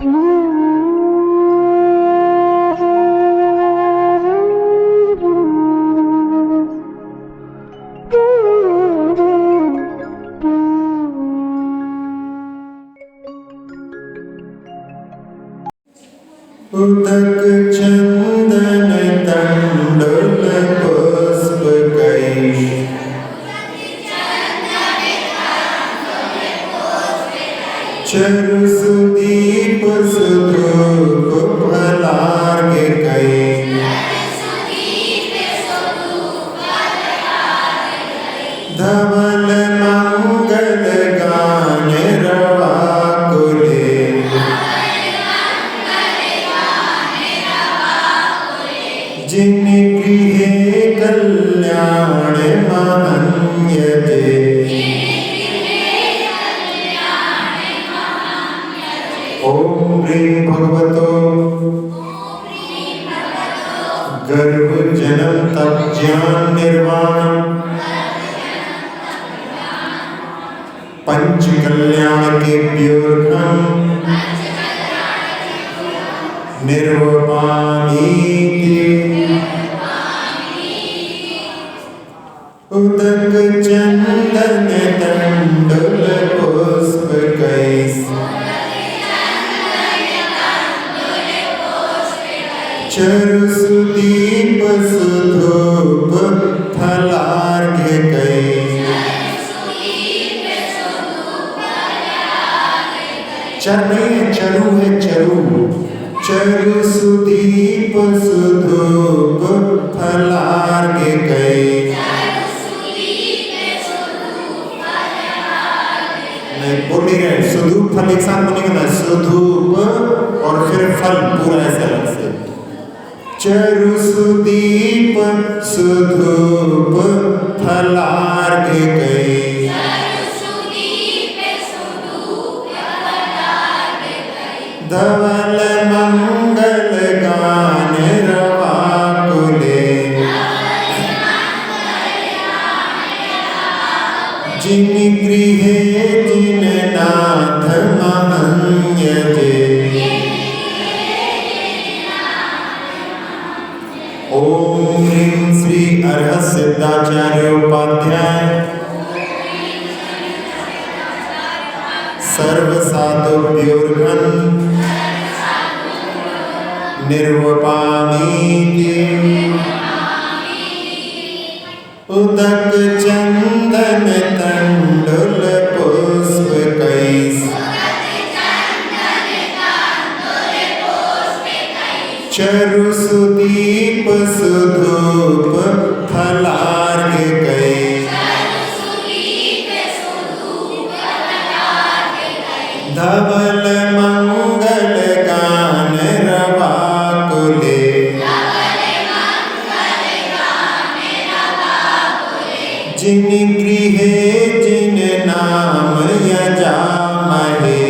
उदक चंदन तंडुल पुष्प cash चरु Sudeep सुधूप फलार्घ cash धवल मंगल गान रवा कुले जिन गृहे कल्याण महन्यते ओम ह्रीं भगवतो गर्भ जन्म तप ज्ञान निर्वाण पंच कल्याण के व्योर्घम निर्वपामीति उदक चंदन तंडुल पुष्प कैस चरु सुदीप सुधूप फलार्घ कैस चर नहीं है, चरु है, चरु चरु सुदीप सुधूप फलार्घ कैस नहीं बोल नहीं रहे, सुधूप फल एक साथ बनेगा ना, सुधूप और फिर फल पूरा ऐसे अलग से चरु सुदीप सुधूप फलार्घ कैस धवल मंगल गान रवा कुले जिन गृहे जिन नाथ महन्यते ओम ह्रीं श्री अर्हत सिद्धाचार्य उपाध्याय सर्व साधुभ्योर्घन निर्वपामीति उदक चंदन तंडुल पुष्प कैस चरु सुदीप सुधूप फलार्घ कैस धवल मंगल गान रवा कुले जिन गृहे जिन नाम यजामहे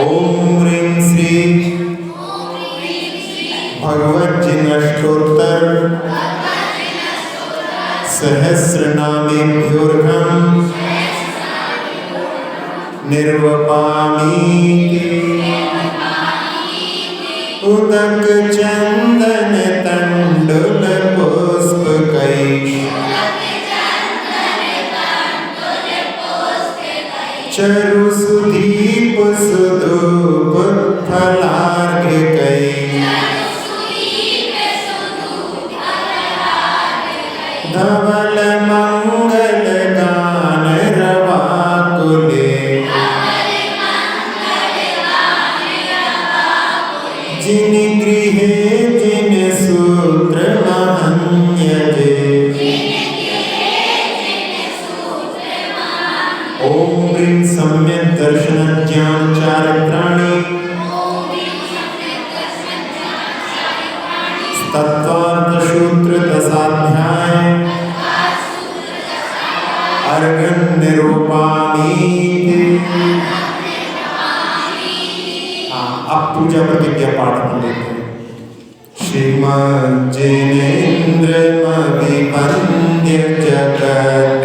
ओम ह्रीं श्री भगवत जिन अष्टोत्तर सहस्रनामेभ्योर्घम निर्वपामीति उदक चंदन तंडुल पुष्प कैश चरु सुदीप सुधूप फलार्घ कैस धवल मंगल गान रवा कुले जिन गृहे जिन सूत्र महन्यते ओम ह्रीं सम्यक् दर्शन ज्ञान चारित्राणि तत्वार्थ सूत्र दशाध्याय अर्घन निरूपामीति अब पूजा प्रतिज्ञा पाठ कर लेते हैं श्रीमज्जिनेन्द्रमभिवन्द्य जगत्त्रयीशम्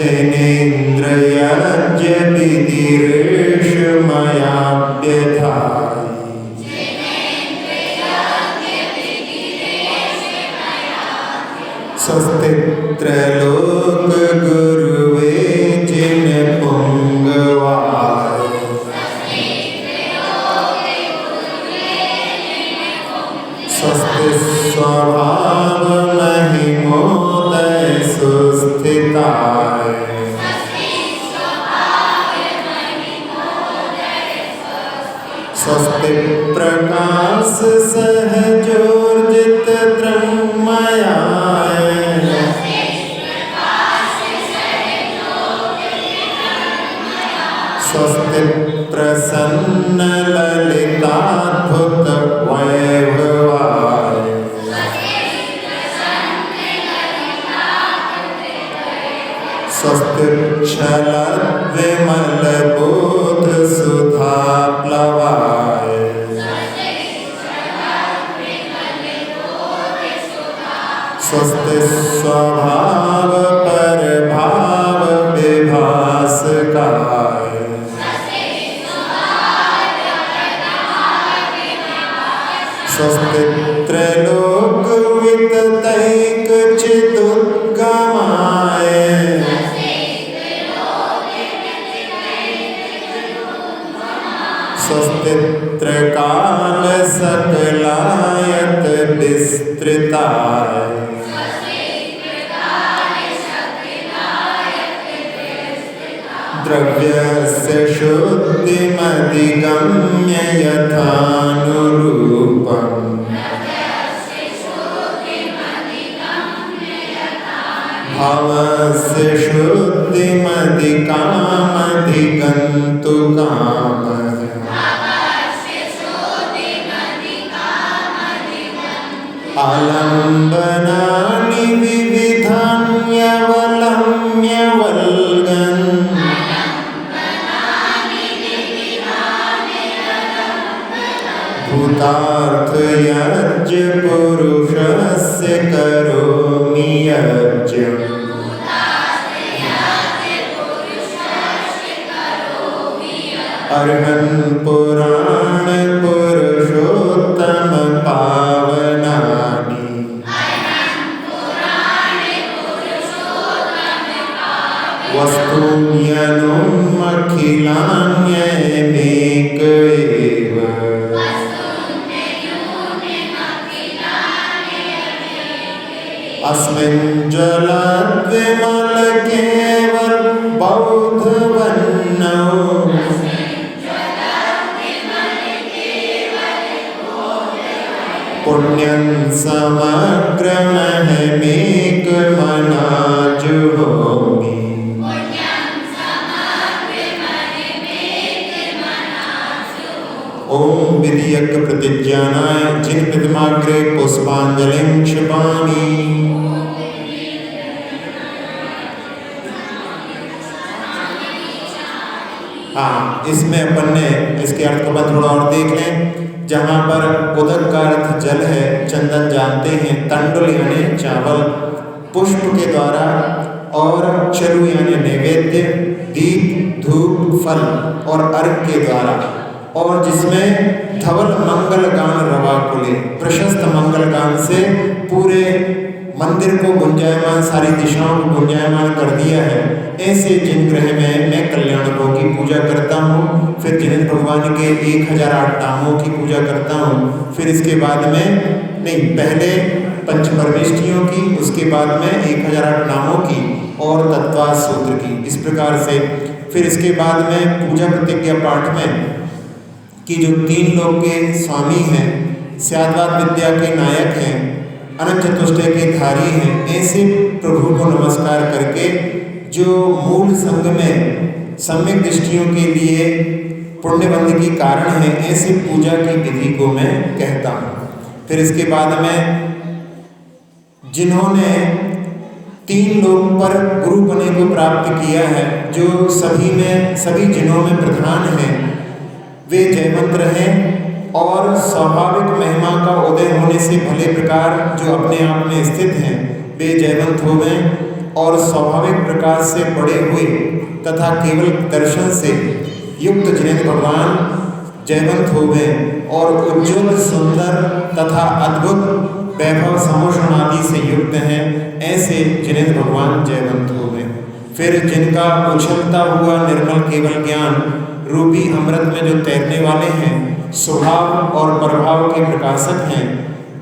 जैनेन्द्रयज्ञ विधिरेषमयाभ्यधायि स्वस्ति त्रैलोक गुरुवे जिन पुंगवाय स्वस्ति स्वभाव महिमोदय सुस्थिताय स्वस्ति प्रकाश सहजोर्जित त्रन्मयाय स्वस्ति प्रसन्न ललिताद्भुत वैभवाय स्वस्ति क्षलद्विमल बोध सुधा प्लवाय स्वस्ति स्वभाव परभाव विभासकाय स्वस्ति त्रैलोक विततैक चिदुद्गमाय स्वस्ति त्रकाल सकलायत विस्तृताय द्रव्यस्य शुद्धिमधिगम्य यथानुरूपम् भावस्य शुद्धिमधिकामधिगन्तुकामः आलम्बनानि विविधान्यवलम्ब्य वल्गन् भूतार्थयज्ञ पुरुषस्य करोमि यज्ञम् अर्हन् पुराण पुरुषोत्तम पावनानि वस्तून्यनुमखिलान्यमेक एव अस्मिन् जलद्विमल केवल बौद्धवन्नौ पुण्यं समग्रमहमेकमना जुहोमि ओम विधियज्ञ प्रतिज्ञानाय जिन प्रतिमाग्रे पुष्पांजलिं क्षिपामि। हाँ, इसमें अपन ने इसके अर्थ को थोड़ा और देख लें। जहाँ पर उदक का अर्थ जल है, चंदन जानते हैं, तंडुल यानी चावल, पुष्प के द्वारा, और चरु यानी नैवेद्य, दीप धूप फल और अर्घ के द्वारा, और जिसमें धवल मंगल गान रवाकुले, प्रशस्त मंगल गान से पूरे मंदिर को गुंजायमान, सारी दिशाओं को गुंजायमान कर दिया है। ऐसे जिन ग्रह में मैं कल्याणकों की पूजा करता हूँ, फिर जिनेन्द्र भगवान के 1008 नामों की पूजा करता हूँ, फिर इसके बाद में नहीं, पहले पंचपरमेष्ठियों की, उसके बाद में 1008 नामों की और तत्वास सूत्र की, इस प्रकार से। फिर इसके बाद में पूजा प्रतिज्ञा पाठ में कि जो 3 लोक के स्वामी हैं, स्याद्वाद विद्या के नायक हैं, अनंत चतुष्टय के धारी हैं, ऐसे प्रभु को नमस्कार करके जो मूल संग में सम्यक दृष्टियों के लिए पुण्यबंध की कारण है, ऐसी पूजा की विधि को मैं कहता हूँ। फिर इसके बाद में जिन्होंने 3 लोक पर गुरु बने को प्राप्त किया है, जो सभी जिनों में प्रधान हैं, वे जयवंत रहें और स्वाभाविक महिमा का उदय होने से भले प्रकार जो अपने आप में स्थित हैं, वे जयवंत हो गए। और स्वाभाविक प्रकाश से बड़े हुए तथा केवल दर्शन से युक्त जिनेंद्र भगवान जयवंत हो गए और उज्ज्वल सुंदर तथा अद्भुत वैभव समोषण आदि से युक्त हैं, ऐसे जिनेंद्र भगवान जयवंत हो गए। फिर जिनका उछलता हुआ निर्मल केवल ज्ञान रूपी अमृत में जो तैरने वाले हैं, स्वभाव और प्रभाव के प्रकाशक हैं,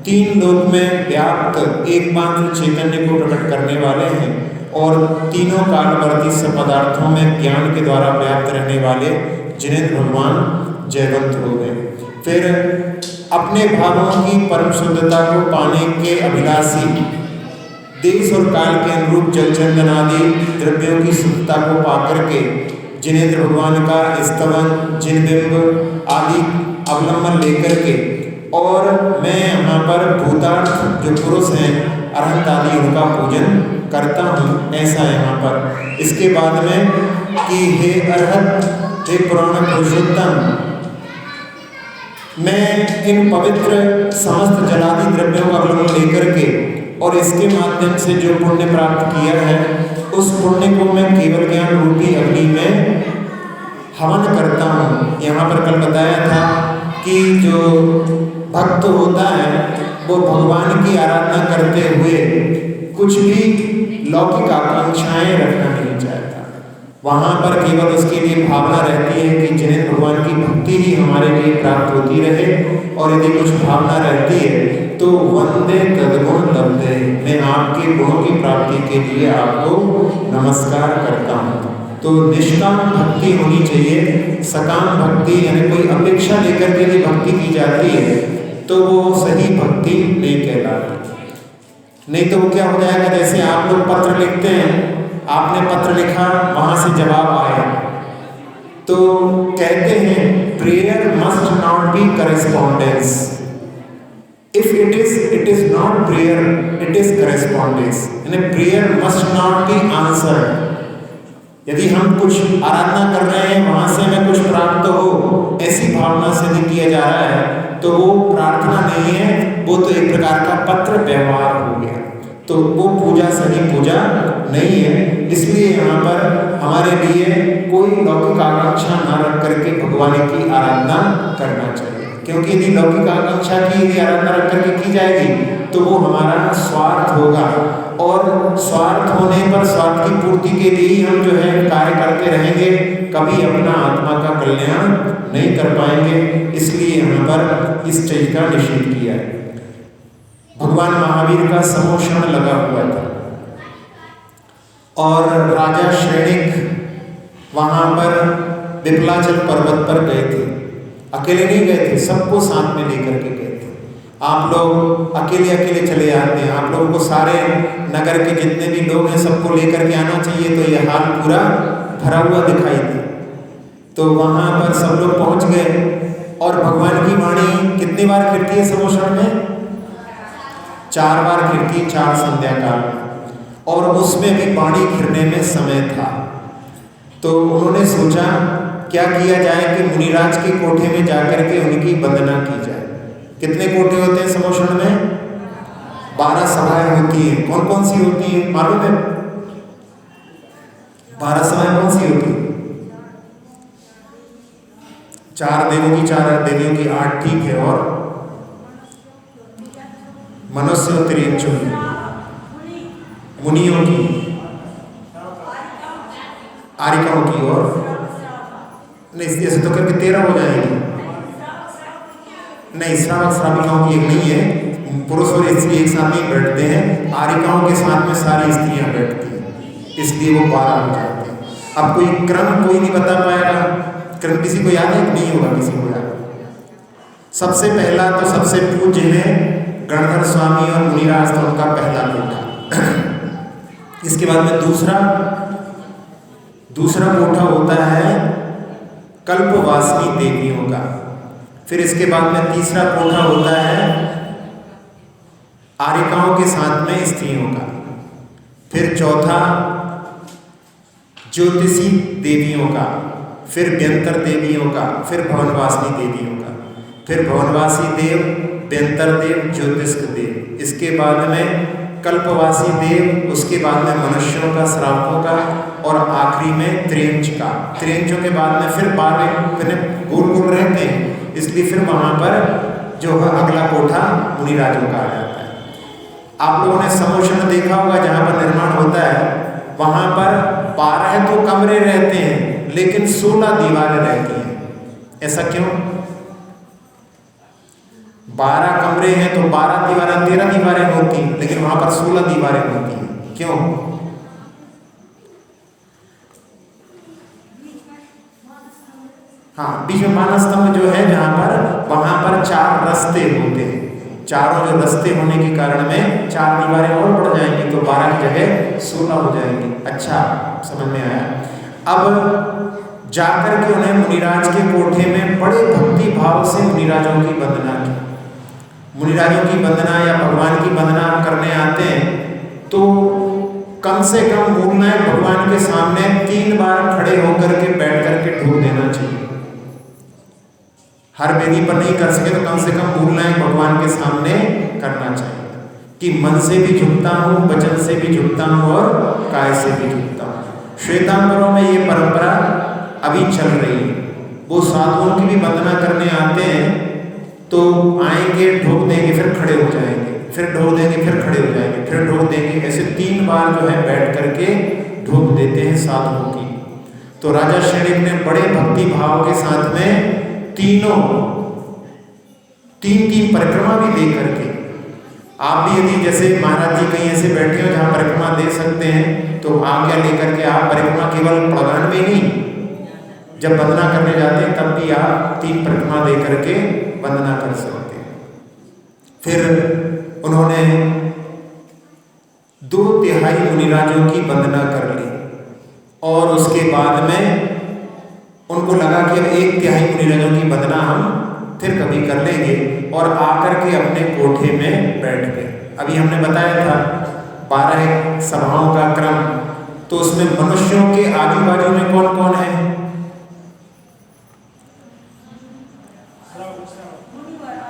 तीन लोक में व्याप्त एकमात्र चैतन्य को प्रकट करने वाले हैं और तीनों कालवर्ती सब पदार्थों में ज्ञान के द्वारा व्याप्त रहने वाले जिनेंद्र भगवान जयवंत हो गए। फिर अपने भावों की परम शुद्धता को पाने के अभिलाषी देश और काल के अनुरूप जलचंदन आदि द्रव्यों की शुद्धता को पाकर के जिनेंद्र भगवान का स्तवन जिनबिंब आदि अवलंबन लेकर के और मैं यहाँ पर भूतार्थ जो पुरुष हैं अरहंत आदि उनका पूजन करता हूँ, ऐसा यहाँ पर। इसके बाद में कि हे अरहत, हे पुराण पुरुषोत्तम, मैं इन पवित्र समस्त जलादि द्रव्यों का अवलंबन लेकर के और इसके माध्यम से जो पुण्य प्राप्त किया है उस पुण्य को मैं केवल ज्ञान रूपी अग्नि में हवन करता हूँ। यहाँ पर कल बताया था कि जो भक्त होता है वो भगवान की आराधना करते हुए कुछ भी लौकिक आकांक्षाएं रखना नहीं चाहता। वहाँ पर केवल उसके लिए भावना रहती है कि जिनेंद्र भगवान की भक्ति ही हमारे लिए प्राप्त होती रहे, और यदि कुछ भावना रहती है तो वंदे तद्गुण लब्धे, मैं आपके गुणों की प्राप्ति के लिए आपको नमस्कार करता हूँ। तो निष्काम भक्ति होनी चाहिए। सकाम भक्ति यानी कोई अपेक्षा लेकर के यदि भक्ति की जाती है तो वो सही भक्ति नहीं कहलाती। नहीं तो वो क्या हो जाएगा, जैसे आप लोग पत्र लिखते हैं, आपने पत्र लिखा, वहाँ से जवाब आया, तो कहते हैं prayer must not be correspondence, if it is not prayer it is correspondence, यानी prayer must not be answered. यदि हम कुछ आराधना कर रहे हैं, वहाँ से हमें कुछ प्राप्त हो, ऐसी भावना से यदि किया जा रहा है तो वो प्रार्थना नहीं है, वो तो एक प्रकार का पत्र व्यवहार हो गया, तो वो पूजा सही पूजा नहीं है। इसलिए यहाँ पर हमारे लिए कोई लौकिक आकांक्षा न रख करके भगवान की आराधना करना चाहिए, क्योंकि यदि लौकिक आकांक्षा की यदि आराधना रख करके की जाएगी तो वो हमारा स्वार्थ होगा, और स्वार्थ होने पर स्वार्थ की पूर्ति के लिए ही हम जो है कार्य करते रहेंगे, कभी अपना आत्मा का कल्याण नहीं कर पाएंगे। इसलिए यहाँ पर इस चीज का निषेध किया है। भगवान महावीर का समोषण लगा हुआ था और राजा श्रेणिक वहाँ पर विपलाचल पर्वत पर गए थे। अकेले नहीं गए थे, सबको साथ में लेकर के गए थे। आप लोग अकेले अकेले चले जाते हैं, आप लोगों को सारे नगर के जितने भी लोग हैं सबको लेकर के आना चाहिए, तो ये हाल पूरा भरा हुआ दिखाई दे। तो वहाँ पर सब लोग पहुँच गए और भगवान की वाणी कितनी बार फिरती है समोषण में? 4 बार फिरती, 4 संध्या काल, और उसमें भी वाणी फिरने में समय था। तो उन्होंने सोचा क्या किया जाए कि मुनिराज के कोठे में जाकर के उनकी वंदना की जाए। कितने कोठे होते हैं समोषण में? 12 सभाएं होती हैं। कौन कौन सी होती है मालूम है? 12 सभाएं कौन सी होती है? 4 देवों की, 4 देवियों की 8 ठीक है, और मनुष्य और तिर्यंचों की, मुनियों की, आरिकाओं की, और नहीं ऐसे तो करके 13 हो जाएंगे। नहीं, श्रावक श्राविकाओं की एक नहीं है, पुरुष और स्त्री एक साथ नहीं बैठते हैं, आरिकाओं के साथ में सारी स्त्रियां बैठती हैं, इसलिए वो 12 हो जाते हैं। अब कोई क्रम कोई नहीं बता पाएगा, क्रम किसी को याद है? नहीं होगा किसी को याद। सबसे पहला तो सबसे पूज्य है गणधर स्वामी और मुनिराज, तो उनका पहला कोठा। इसके बाद में दूसरा कोठा होता है कल्पवासिनी देवियों का। फिर इसके बाद में तीसरा कोठा होता है आरिकाओं के साथ में स्त्रियों का। फिर चौथा ज्योतिषी देवियों का, फिर व्यंतर देवियों का, फिर भवनवासिनी देवियों का, फिर भवनवासी देव, व्यंतर देव, ज्योतिष देव। इसके बाद में कल्पवासी देव, उसके बाद में मनुष्यों का, श्रापों का, और आखिरी में त्रियंच का। त्रियंचों के बाद में फिर 12 गोल गोल रहते हैं, इसलिए फिर वहाँ पर जो है अगला कोठा मुनिराजों का आ जाता है। आप लोगों ने समोषण देखा होगा, जहाँ पर निर्माण होता है वहाँ पर 12 तो कमरे रहते हैं लेकिन 16 दीवारें रहती हैं। ऐसा क्यों? 12 कमरे हैं तो 12 दीवारें, 13 दीवारें होती हैं, लेकिन वहाँ पर 16 दीवारें होती हैं। क्यों? हाँ, बीच में मानस्तंभ जो है जहाँ पर, वहाँ पर 4 रास्ते होते हैं। चारों जो रास्ते होने के कारण में 4 दीवारें और बढ़ जाएंगी, तो 12 की जगह 16 हो जाएंगी। अच्छा, समझ में आया। अब जाकर के उन्हें मुनिराज के कोठे में बड़े भक्ति भाव से मुनिराजों की वंदना की। मुनिराजों की वंदना या भगवान की वंदना करने आते हैं तो कम से कम मूलनायक भगवान के सामने 3 बार खड़े होकर के बैठ करके ढूक देना चाहिए। हर वेदी पर नहीं कर सके तो कम से कम मूलनायक भगवान के सामने करना चाहिए कि मन से भी झुकता हूँ, वचन से भी झुकता हूँ और काय से भी झुकता हूँ। श्वेतांबरों में ये परंपरा अभी चल रही है। वो साधुओं की भी वंदना करने आते हैं तो आएंगे, ढोक देंगे, फिर खड़े हो जाएंगे, फिर ढोक देंगे, फिर खड़े हो जाएंगे, फिर ढोक देंगे। ऐसे 3 बार जो है बैठ करके ढोक देते हैं साधुओं की। तो राजा शैणिक ने बड़े भक्ति भाव के साथ में तीन परिक्रमा भी दे करके, आप भी यदि जैसे महाराज जी कहीं ऐसे बैठे हो जहाँ परिक्रमा दे सकते हैं तो आज्ञा लेकर के आप परिक्रमा केवल प्रदान में नहीं, जब वंदना करने जाते हैं तब भी आप 3 परिक्रमा दे करके वंदना कर सकते हैं। फिर उन्होंने 2/3 मुनिराजों की वंदना कर ली और उसके बाद में उनको लगा कि अब 1/3 मुनिराजों की वंदना हम फिर कभी कर लेंगे, और आकर के अपने कोठे में बैठ गए। अभी हमने बताया था 12 सभाओं का क्रम, तो उसमें मनुष्यों के आजू बाजू में कौन कौन है?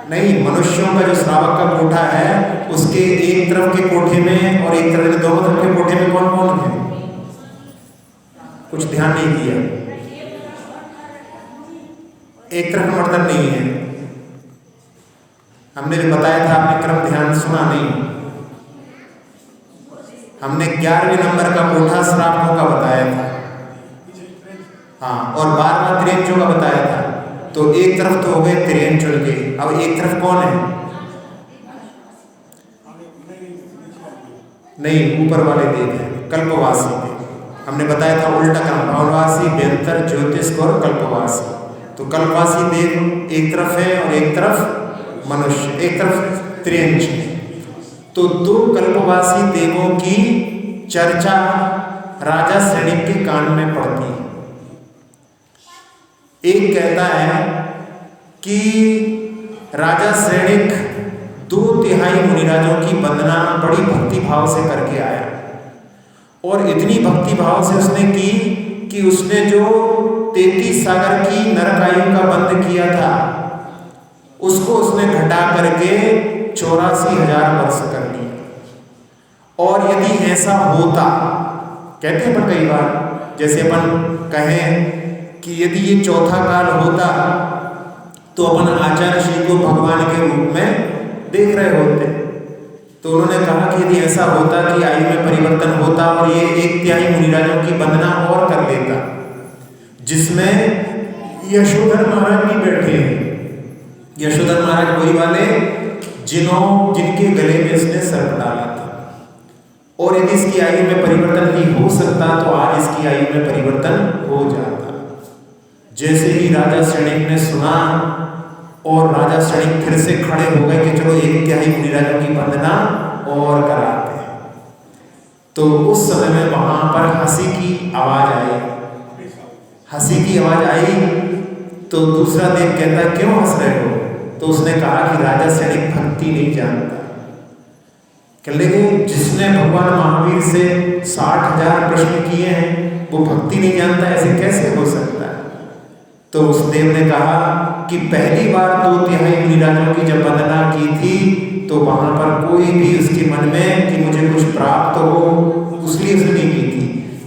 नहीं, मनुष्यों का जो श्रावक का कोठा है उसके एक तरफ के कोठे में और एक तरफ, दोनों तरफ के कोठे में कौन कौन है? कुछ ध्यान नहीं दिया। एक तरफ मर्दन नहीं है, हमने जो बताया था, आपने क्रम ध्यान सुना नहीं। हमने 11वें नंबर का कोठा श्रावकों का बताया था, हाँ, और 12वां त्रियंचों का बताया था। तो एक तरफ तो हो गए त्रियंचों के, अब एक तरफ कौन है? नहीं, ऊपर वाले देव हैं, कल्पवासी देव। हमने बताया था उल्टा क्रम, भवनवासी, व्यंतर, ज्योतिष और कल्पवासी। तो कल्पवासी देव एक तरफ है और एक तरफ मनुष्य, एक तरफ त्रियंच। तो 2 कल्पवासी देवों की चर्चा राजा शैणिक के कान में पड़ती है। एक कहता है कि राजा शैणिक 2/3 मुनिराजों की वंदना बड़ी भक्ति भाव से करके आया, और इतनी भक्ति भाव से उसने की कि उसने जो 33 सागर की नरक आयु का बंध किया था उसको उसने घटा करके 84,000 वर्ष कर लिया। और यदि ऐसा होता, कहते हैं पर कई बार, जैसे अपन कहें कि यदि ये चौथा काल होता तो अपन आचार्य श्री को भगवान के रूप में देख रहे होते। तो उन्होंने कहा कि यदि ऐसा होता कि आयु में परिवर्तन होता और ये 1/3 मुनिराजों की वंदना और कर लेता, जिसमें यशोधर महाराज भी बैठे हैं। यशोधर महाराज वही वाले जिनके गले में इसने सर्प डाला था, और यदि इसकी आयु में परिवर्तन नहीं हो सकता तो आज इसकी आयु में परिवर्तन हो जाता। जैसे ही राजा शैणिक ने सुना, और राजा शैणिक फिर से खड़े हो गए कि चलो 1/3 मुनिराजों की वंदना और कराते हैं। तो उस समय में वहां पर हंसी की आवाज आई। हंसी की आवाज आई तो दूसरा देव कहता, क्यों हंस रहे हो? तो उसने कहा कि राजा शैणिक भक्ति नहीं जानता। कह लगे, जिसने भगवान महावीर से 60,000 प्रश्न किए हैं वो भक्ति नहीं जानता, ऐसे कैसे हो सकता है? तो उस देव ने कहा कि पहली बार 2/3 मुनिराजों की जब वंदना की थी तो वहां पर कोई भी उसके मन में कि मुझे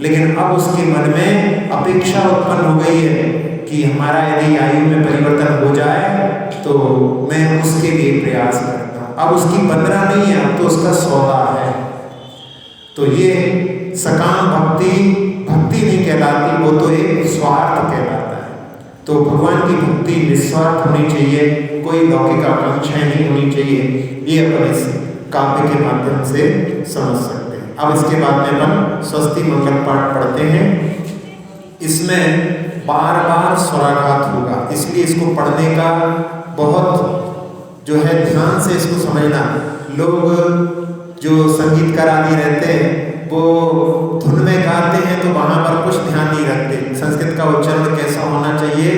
लेकिन अब उसके मन में अपेक्षा उत्पन्न हो गई है कि हमारा यदि आयु में परिवर्तन हो जाए तो मैं उसके लिए प्रयास करता हूँ। अब उसकी बंधना नहीं है, अब तो उसका सौदा है। तो ये सकाम भक्ति भक्ति नहीं कहलाती, वो तो एक स्वार्थ कहलाता है। तो भगवान की भक्ति निस्वार्थ होनी चाहिए, कोई लौकिक आकांक्षाएं नहीं होनी चाहिए। ये अपन इस काव्य के माध्यम से समझ सकते हैं। अब इसके बाद में अपन स्वस्ति मंगल पाठ पढ़ते हैं। इसमें बार बार स्वराघात होगा, इसलिए इसको पढ़ने का बहुत जो है ध्यान से इसको समझना। लोग जो संगीतकार आदि रहते हैं वो धुन में गाते हैं तो वहाँ पर कुछ ध्यान नहीं रखते, संस्कृत का उच्चारण कैसा होना चाहिए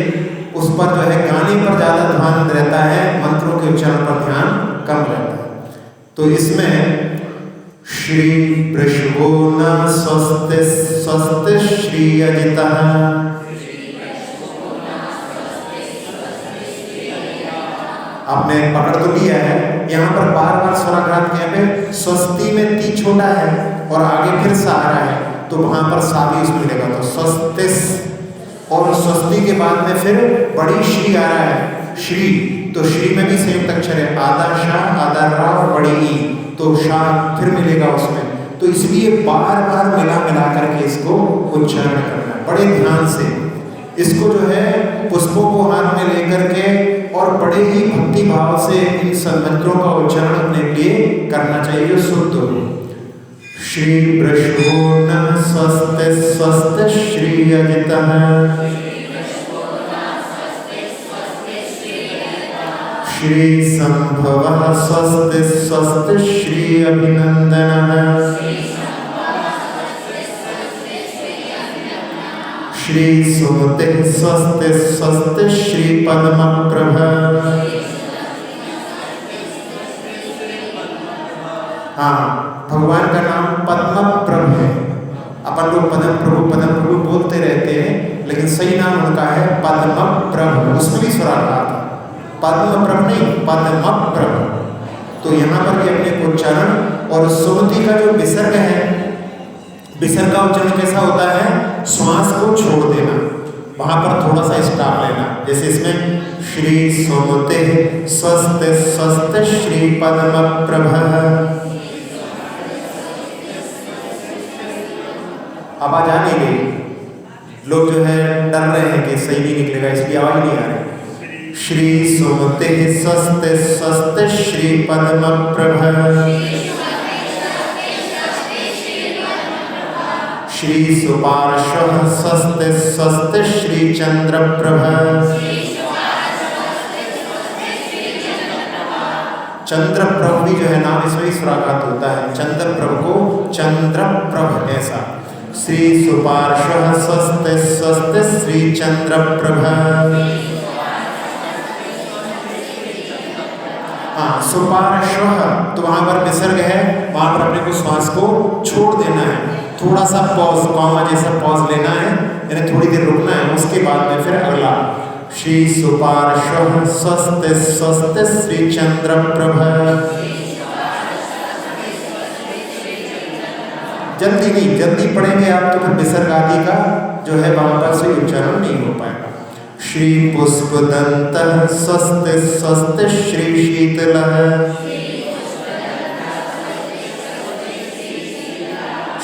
उस पर जो है गाने पर ज़्यादा ध्यान रहता है, मंत्रों के उच्चारण पर ध्यान कम रहता है। तो इसमें श्री वृषभो न स्वस्ति स्वस्ति श्री अजितः, आपने पकड़ तो लिया है। यहाँ पर बार बार स्वराघात के पे स्वस्ति में ती छोटा है और आगे फिर सा आ रहा है, तो वहाँ पर सा भी उसमें मिलेगा, तो स्वस्तिस। और स्वस्ति के बाद में फिर बड़ी श्री आ रहा है, श्री, तो श्री में भी संयुक्त अक्षर है, आधा शाह आधा रा और बड़ी ई, तो शाह फिर मिलेगा उसमें। तो इसलिए बार बार मिला मिला करके इसको उच्चारण करना है बड़े ध्यान से। इसको जो है पुष्पों को हाथ में लेकर के और बड़े ही भक्ति भाव से इन सब मंत्रों का उच्चारण अपने लिए करना चाहिए शुद्ध हो। श्री वृषभो न स्वस्ति स्वस्ति श्री अजितः, श्री संभवः स्वस्ति स्वस्ति श्री अभिनंदनः, श्री सुमतिः स्वस्ति स्वस्ति श्री पद्मप्रभः। हाँ, भगवान का नाम पद्मप्रभ है। अपन लोग पद्म प्रभु बोलते रहते हैं, लेकिन सही नाम उनका है पद्मप्रभ। उसमें भी स्वराघात, पद्मप्रभ नहीं पद्मप्रभ। तो यहाँ पर भी अपने को उच्चारण, और सुमति का जो विसर्ग है, विसर्ग का उच्चारण कैसा होता है, श्वास को छोड़ देना, वहां पर थोड़ा सा स्टॉप लेना। जैसे इसमें श्री सुमते स्वस्ति स्वस्ति श्री पद्मप्रभः, आवाज आ नहीं रही, लोग जो है डर रहे हैं कि सही नहीं निकलेगा, इसलिए आवाज नहीं आ रही। श्री सुमते स्वस्ति स्वस्ति श्री पद्मप्रभः, श्री सुपार्श्वः स्वस्ति स्वस्ति श्री चंद्रप्रभः। चंद्रप्रभ भी जो है नाम इसमें ही स्वराघात होता है, चंद्रप्रभ को चंद्रप्रभ ऐसा। श्री सुपार्श्वः स्वस्ति स्वस्ति श्री चंद्रप्रभः। हाँ, सुपार्श्वः तो वहां पर विसर्ग है, वहां पर अपने को श्वास को छोड़ देना है, थोड़ा सा पॉज, कॉमा जैसा पॉज लेना है, यानी थोड़ी देर रुकना है, उसके बाद में फिर अगला। श्री सुपार्श्वः स्वस्ति स्वस्ति श्री चंद्रप्रभः। जल्दी नहीं, जल्दी पढ़ेंगे आप तो फिर विसर्ग आदि का जो है वहां पर से उच्चारण नहीं हो पाएगा। श्री पुष्पदन्तः स्वस्ति स्वस्ति श्री शीतलः,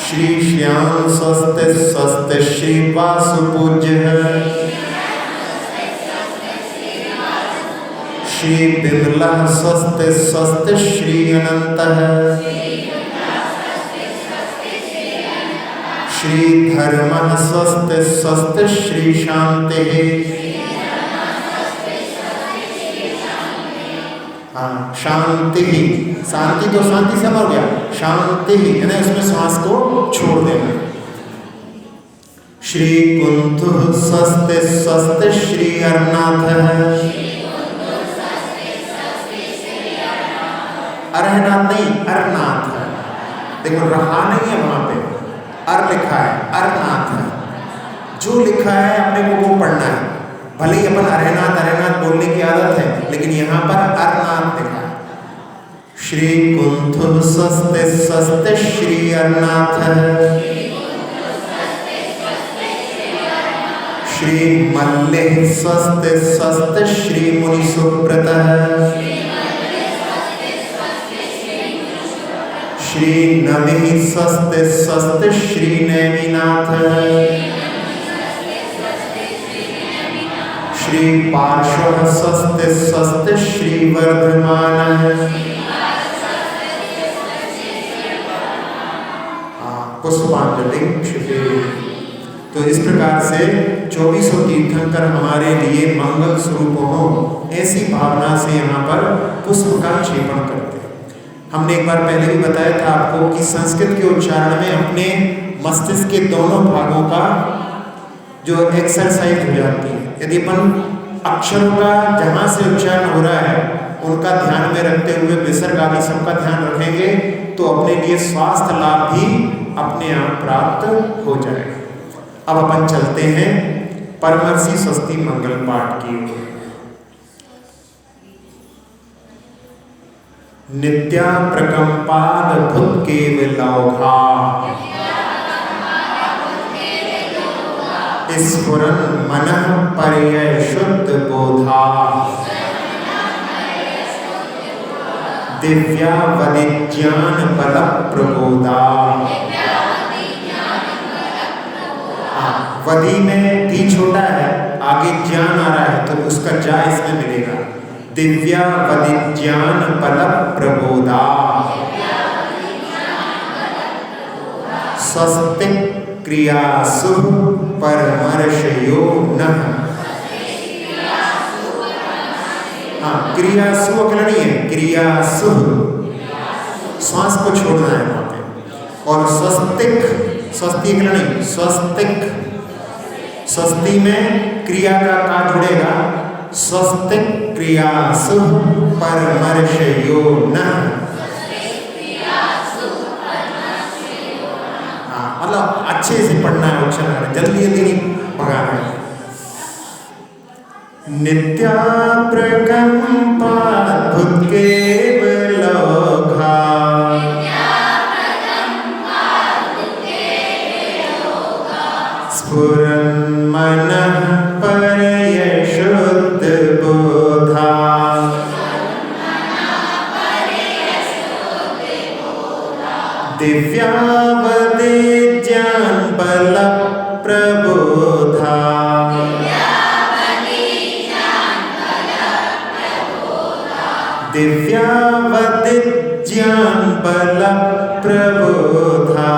श्री श्याम स्वस्ति स्वस्ति श्री वासुपूज्यः, श्री बिमलः स्वस्ति स्वस्ति श्री अनन्तः, श्री धर्मः स्वस्ति स्वस्ति श्री शांतिः। हाँ, शांति ही, शांति तो शांति से मर गया, शांति ही यानी उसमें श्वास को छोड़ देना। श्री कुंथुः स्वस्ति स्वस्ति श्री अरनाथः, अरहनाथ नहीं अरनाथ है, देखो रहा नहीं है वहां पे, अर लिखा है, अरनाथ है। जो लिखा है अपने को वो पढ़ना है, भले ही अपन अरहनाथ अरहनाथ बोलने की आदत है, लेकिन यहाँ पर अरनाथ लिखा है। श्री कुंथुः स्वस्ति स्वस्ति श्री अरनाथः, श्रीमल्लिः स्वस्ति स्वस्ति श्रीमुनिसुव्रतः श्रीनमिः स्वस्ति स्वस्ति श्रीनेमिनाथः श्रीपार्श्वः स्वस्ति स्वस्ति श्रीवर्धमानः। पुष्पांजलि क्षिपेत्। तो इस प्रकार से 2400 तीर्थंकर हमारे लिए मंगल स्वरूप हो, ऐसी भावना से यहाँ पर पुष्प का क्षेपण करते हैं। हमने एक बार पहले भी बताया था आपको कि संस्कृत के उच्चारण में अपने मस्तिष्क के दोनों भागों का जो एक्सरसाइज हो जाती है। यदि अपन अक्षरों का जहाँ से उच्चारण हो रहा है उनका ध्यान में रखते हुए विसर्ग आदि सबका ध्यान रखेंगे तो अपने लिए स्वास्थ्य लाभ भी अपने आप प्राप्त हो जाएगा। अब अपन चलते हैं परमर्षि स्वस्ति मंगल पाठ की ओर। नित्या प्रकंपाद भूत केवलौघा स्फुरन् मनः पर्यय शुद्ध बोधा दिव्या वदिज्ञान बल प्रबोधा। वधि में धी छोटा है, आगे ज्ञान आ रहा है तो उसका जा इसमें मिलेगा। दिव्या वदिज्ञान बल प्रबोधा स्वस्ति क्रिया शुभ परमर्शयो नः। हाँ, क्रिया शुभ नहीं है, क्रिया शुभ श्वास को छोड़ना है वहां पे। और स्वस्तिक, स्वस्ति नहीं, स्वस्तिक, स्वस्ति में क्रिया का जुड़ेगा। स्वस्तिक क्रिया शुभ परमर्शयो नः। मतलब अच्छे से पढ़ना है, उच्चारण जल्दी जल्दी नहीं भगाना है। नित्या प्रकंपाद भूत केवलौघा स्फुरन् मनः पर्यय शुद्ध बोधा दिव्या वदिज्ञान बल प्रबोधा दिव्या वदिज्ञान बल प्रबोधा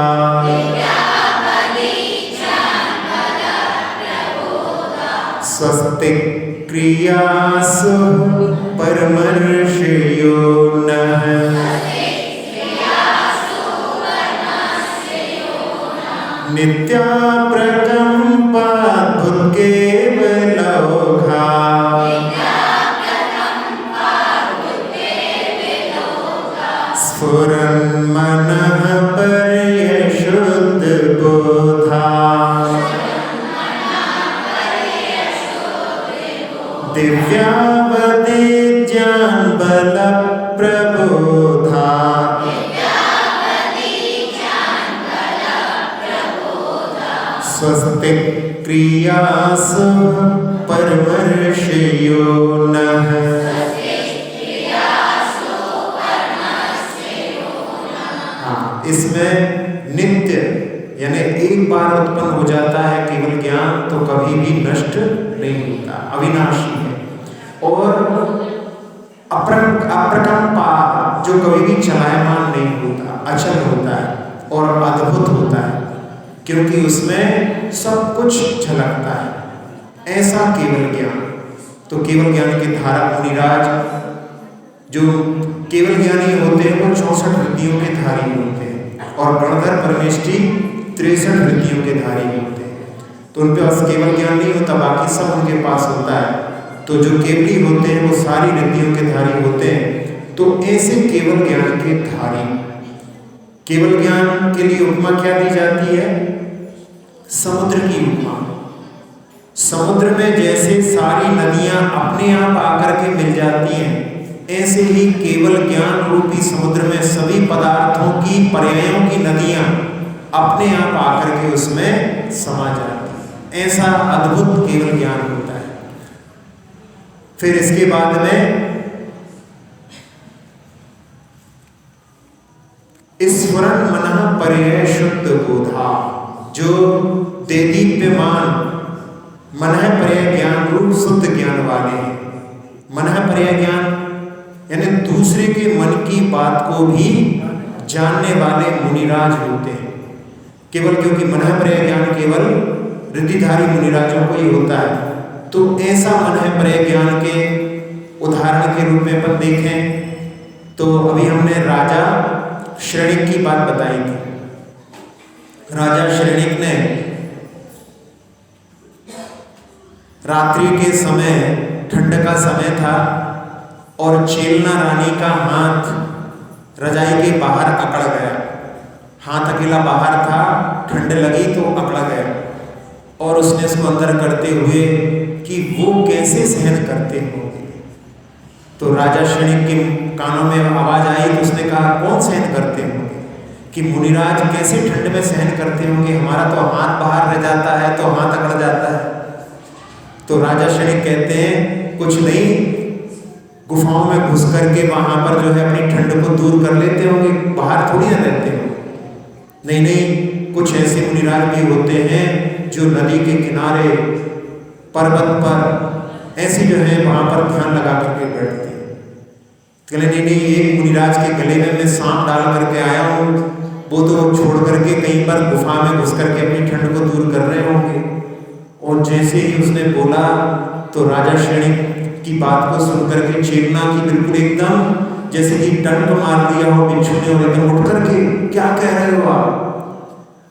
स्वस्ति क्रियासु परमर्शयो नः। नित्या प्रकंपाद भूत केवलौघा स्फुरन् मनः पर्यय शुद्ध बोधा दिव्या वदिज्ञान बल प्रबोधा स्वस्ति क्रियासु परमर्शयो नः। इसमें नित्य यानी एक बार उत्पन्न हो जाता है केवल ज्ञान तो कभी भी नष्ट नहीं होता, अविनाशी है। और अप्रकंपाद जो कभी भी चलायमान नहीं होता, अचल होता है और अद्भुत होता है क्योंकि उसमें सब कुछ झलकता है, ऐसा केवल ज्ञान। तो केवल ज्ञान के धारक मुनिराज जो केवल ज्ञानी होते हैं वो 64 वृत्तियों के धारी होते हैं और गणधर परमेष्ठी 63 वृत्तियों के धारी होते हैं। तो उनके पास केवल ज्ञान नहीं होता, बाकी सब उनके पास होता है। तो जो केवली होते हैं वो सारी वृत्तियों के धारी होते हैं। तो ऐसे केवल ज्ञान के धारी, केवल ज्ञान के लिए उपमा क्या दी जाती है? समुद्र की उपमा। समुद्र में जैसे सारी नदियां अपने आप आकर के मिल जाती हैं, ऐसे ही केवल ज्ञान रूपी समुद्र में सभी पदार्थों की पर्यायों की नदियां अपने आप आकर के उसमें समा जाती हैं। ऐसा अद्भुत केवल ज्ञान होता है। फिर इसके बाद में स्फुरन मनः पर्यय शुद्ध बोधा, जो देदीप्यमान मनः पर्यय ज्ञान रूप शुद्ध ज्ञान वाले हैं। मनः पर्यय ज्ञान यानी दूसरे के मन की बात को भी जानने वाले मुनिराज होते हैं। केवल क्योंकि मनः पर्यय ज्ञान केवल रिद्धिधारी मुनिराजों को ही होता है। तो ऐसा मनः पर्यय ज्ञान के उदाहरण के रूप में अपन देखें तो अभी हमने राजा श्रेणिक की बात बताई थी। राजा श्रेणिक ने रात्रि के समय, ठंड का समय था और चेलना रानी का हाथ रजाई के बाहर अकड़ गया। हाथ अकेला बाहर था, ठंड लगी तो अकड़ गया और उसने उसको अंदर करते हुए कि वो कैसे सहन करते होंगे। तो राजा श्रेणिक के कानों में आवाज आई तो उसने कहा कौन सहन करते होंगे, कि मुनिराज कैसे ठंड में सहन करते होंगे, हमारा तो हाथ बाहर रह जाता है तो हाथ अकड़ जाता है। तो राजा श्रेणिक कहते हैं कुछ नहीं, गुफाओं में घुस करके वहां पर जो है अपनी ठंड को दूर कर लेते होंगे, बाहर थोड़ी ना रहते होंगे। नहीं, कुछ ऐसे मुनिराज भी होते हैं जो नदी के किनारे, पर्वत पर ऐसे जो है वहां पर ध्यान लगा करके बैठते हैं। कहले नहीं, एक मुनिराज के गले में मैं सांप डाल करके आया हूँ, वो तो छोड़ करके कहीं पर गुफा में घुस करके अपनी ठंड को दूर कर रहे होंगे। और जैसे ही उसने बोला तो राजा श्रेणिक की बात को सुनकर के चेलना की बिल्कुल एकदम जैसे कि टंक मार दिया हो बिच्छू ने, और एकदम उठ करके क्या कह रहे हो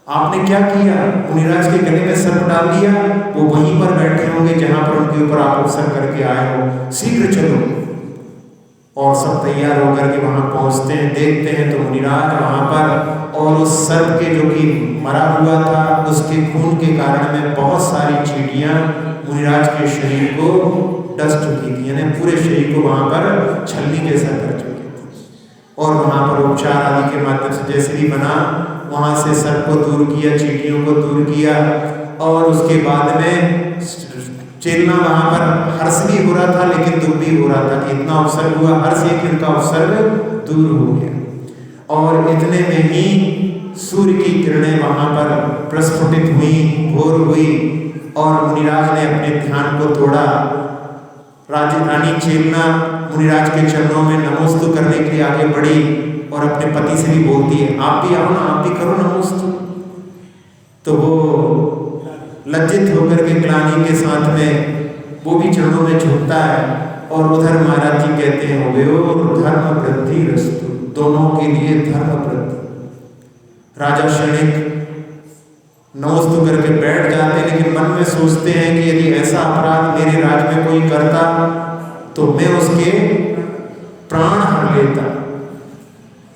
आपने क्या किया? मुनिराज के गले में सर्प डाल दिया, वो वहीं पर बैठे होंगे जहां पर उनके ऊपर आप अवसर करके आए हो, शीघ्र चलो। और सब तैयार होकर के वहां पहुंचते हैं, देखते हैं तो मुनिराज वहां पर, और उस सर्प के जो कि मरा हुआ था उसके खून के कारण में बहुत सारी चींटियां मुनिराज के शरीर को डस चुकी थी, यानी पूरे शरीर को वहां पर छलनी जैसा कर चुकी थी। और वहां पर उपचार आदि के माध्यम से जैसे भी बना, वहां से सर्प को दूर किया, चींटियों को दूर किया। और उसके बाद में चेलना वहां पर हर्ष भी हो रहा था लेकिन दुख भी हो रहा था कि इतना अवसर हुआ, हर्ष है कि उनका अवसर दूर हो गया। और इतने में ही सूर्य की किरणें वहां पर प्रस्फुटित हुई, भोर हुई, और मुनिराज ने अपने ध्यान को तोड़ा। रानी चेलना मुनिराज के चरणों में नमोस्तु करने के लिए आगे बढ़ी और अपने पति से भी बोलती है आप भी आओ ना, आप भी करो नमोस्तु। तो वो लज्जित होकर के ग्लानि के साथ में वो भी चरणों में झुकता है। और उधर महाराज जी कहते हैं उभयोर धर्म वृद्धि रस्तु, दोनों के लिए धर्म वृद्धि। राजा श्रेणिक नमोस्तु करके बैठ जाते, लेकिन मन में सोचते हैं कि यदि ऐसा अपराध मेरे राज्य में कोई करता तो मैं उसके प्राण हर लेता।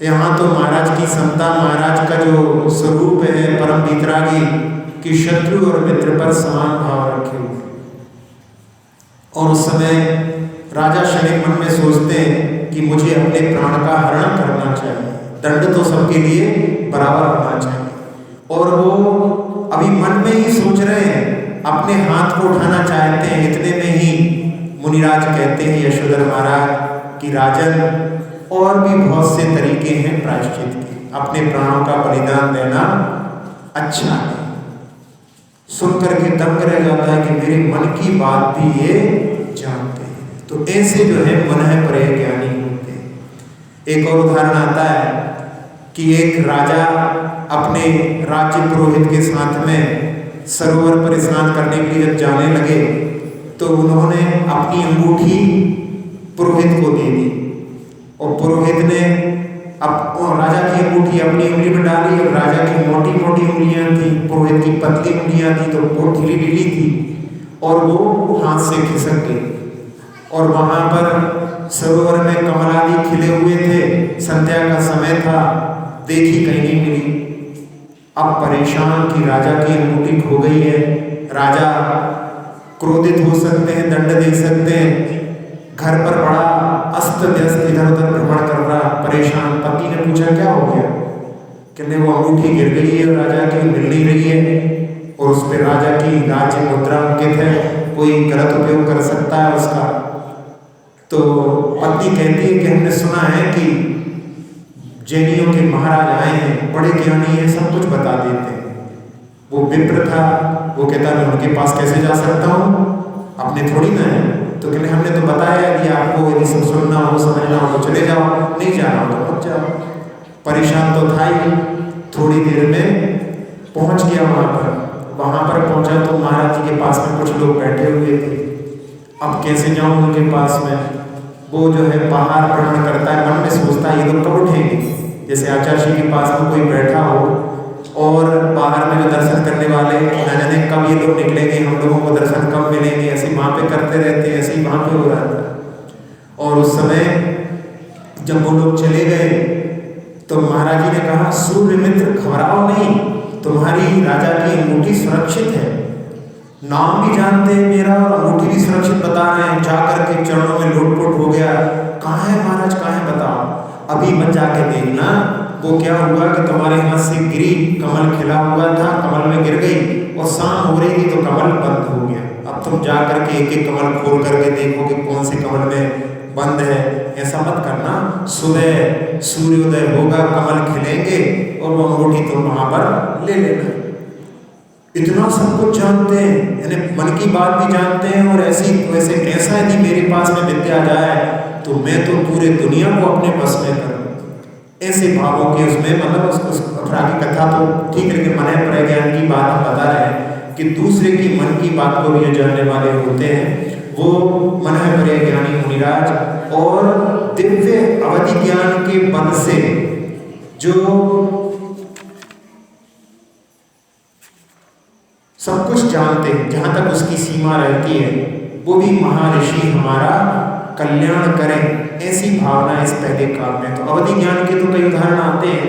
यहाँ तो महाराज की समता, महाराज का जो स्वरूप है परम वितरागी कि शत्रु और मित्र पर समान भाव रखे हुए। और उस समय राजा श्रेणिक मन में सोचते हैं कि मुझे अपने प्राण का हरण करना चाहिए, दंड तो सबके लिए बराबर होना चाहिए। और वो अभी मन में ही सोच रहे हैं, अपने हाथ को उठाना चाहते हैं, इतने में ही मुनिराज कहते हैं यशोधर महाराज कि राजन और भी बहुत से तरीके हैं प्रायश्चित के, अपने प्राणों का बलिदान देना अच्छा है। सुनकर के दंग रह जाता है कि मेरे मन की बात भी ये जानते हैं। तो ऐसे जो है मनः पर्यय ज्ञानी होते हैं। एक और उदाहरण आता है कि एक राजा अपने राज्य पुरोहित के साथ में सरोवर पर स्नान करने के लिए जब जाने लगे तो उन्होंने अपनी अंगूठी पुरोहित को दे दी, और पुरोहित ने राजा की अंगूठी अपनी उंगली में डाली। और राजा की मोटी मोटी उंगलियां थी, पुरोहित की पतली उंगलियां थी, तो वो ढीली ढीली थी और वो हाथ से खिसक गई। और वहां पर सरोवर में कमल आदि खिले हुए थे, संध्या का समय था, देखी कहीं नहीं मिली। अब परेशान कि राजा की अंगूठी खो गई है। राजा क्रोधित हो सकते हैं, दंड दे सकते हैं। घर पर बड़ा अस्त व्यस्त इधर उधर भ्रमण कर रहा, परेशान। पति ने पूछा क्या हो गया? कहने वो अंगूठी गिर गई है, राजा की मिल नहीं रही है। और उस पर राजा की राज्य मुद्रा अंकित है, कोई गलत उपयोग कर सकता है उसका। तो पत्नी कहती है कि हमने सुना है कि जैनियों के महाराज आए हैं, बड़े ज्ञानी हैं, सब कुछ बता देते हैं। वो विप्र था, वो कहता मैं उनके पास कैसे जा सकता हूँ, अपने थोड़ी ना है। तो कहने हमने तो बताया कि आपको यदि सब सुनना हो समझना हो तो चले जाओ, नहीं जाना हो तो मत जाओ। परेशान तो था ही, थोड़ी देर में पहुंच गया वहाँ पर पहुंचा तो महाराज जी के पास में कुछ लोग बैठे हुए थे। अब कैसे जाऊँ उनके पास में, वो जो है बाहर भ्रमण करता है, मन में सोचता है ये लोग कब उठेंगे। जैसे आचार्य जी के पास में कोई बैठा हो और बाहर में जो दर्शन करने वाले न जाने कब ये लोग निकलेंगे, हम लोगों को दर्शन कब मिलेंगे, ऐसे वहाँ पे करते रहते हैं, ऐसे ही वहाँ पे हो रहा था। और उस समय जब वो लोग चले गए तो महाराज जी ने कहा सूर्य मित्र घबराओ नहीं, तुम्हारी राजा की अंगूठी सुरक्षित है, नाम भी जानते हैं मेरा और अंगूठी भी सुरक्षित बता रहे हैं। जाकर के चरणों में लोटपोट हो गया, कहाँ है महाराज, कहाँ है बताओ, अभी मत जाके देखना वो क्या हुआ कि तुम्हारे हाथ से गिरी, कमल खिला हुआ था, कमल में गिर गई और शाम हो रही थी तो कमल बंद हो गया। अब तुम जा करके एक एक कमल खोल करके देखो कि कौन से कमल में बंद है, ऐसा मत करना। सुबह सूर्योदय होगा, कमल खिलेंगे और वो अंगूठी तुम वहां पर ले लेना। इतना सब कुछ जानते हैं, यानी मन की बात भी जानते हैं। और ऐसा यदि मेरे पास में विद्या जाए तो मैं तो पूरे दुनिया को अपने बस में करूँ। ऐसे भावों के उसमें मतलब उस की कथा तो ठीक है, लेकिन मन प्रज्ञान की बात हम बता रहे हैं कि दूसरे की मन की बात को भी जो जानने वाले होते हैं वो मन प्रज्ञानी मुनिराज। और दिव्य अवधि ज्ञान के बल से जो सब कुछ जानते हैं, जहाँ तक उसकी सीमा रहती है, वो भी महर्षि हमारा कल्याण करें, ऐसी भावना इस पहले काल में। तो अवधि ज्ञान के तो कई उदाहरण आते हैं।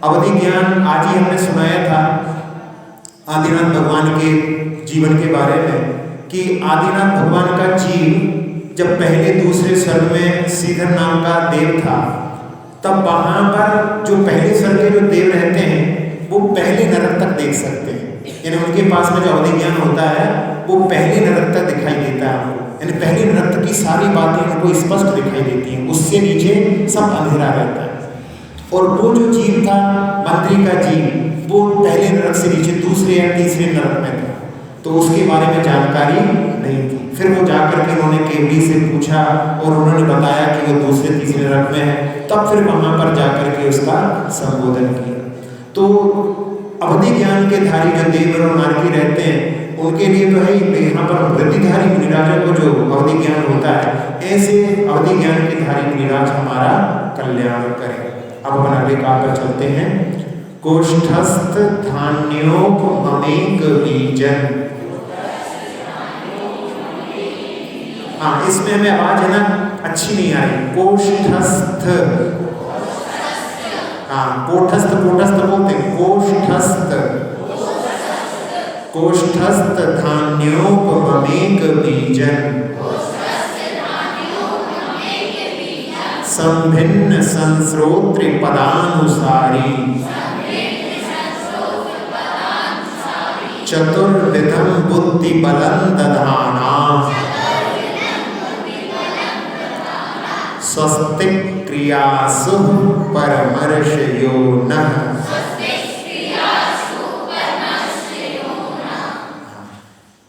अवधि ज्ञान आज ही हमने सुनाया था आदिनाथ भगवान के जीवन के बारे में कि आदिनाथ भगवान का जीव जब पहले दूसरे स्वर्ग में श्रीधर नाम का देव था, तब वहाँ पर जो पहले स्वर्ग के जो देव रहते हैं वो पहले नरक तक देख सकते हैं। यानी उनके पास में जो अवधि ज्ञान होता है वो पहले नरक तक दिखाई देता है, यानी पहले नरक की सारी बातें उनको स्पष्ट दिखाई देती हैं, उससे नीचे सब अंधेरा रहता है। और वो जो जीव था मंत्री का जीव, वो पहले नरक से नीचे दूसरे या तीसरे नरक में था, तो उसके बारे में जानकारी नहीं थी। फिर वो जाकर के उन्होंने केवड़ी से पूछा और उन्होंने बताया कि वो दूसरे तीसरे नरक में है, तब फिर वहाँ पर जाकर के उसका संबोधन किया। तो अवधि ज्ञान के धारी जो देव और नारकी रहते हैं उनके लिए तो है ही, यहाँ पर वृद्धिधारी मुनिराजों को जो अवधि ज्ञान होता है, ऐसे अवधि ज्ञान के धारी मुनिराज हमारा कल्याण करें। अब अपन अगले काल पर चलते हैं। कोष्ठस्थ धान्योपमेक बीजन। हाँ, इसमें हमें आवाज है ना अच्छी नहीं आ रही। कोष्ठस्थ, हाँ कोष्ठस्थ बोलते हैं, कोष्ठस्थ कोष्ठस्थ धान्योपमेक बीजन संभिन्न संस्रोत्र पदानुसारी चतुर्विधम बुद्धि बलं दधाना स्वस्तिक क्रियासु परमर्षयो नः।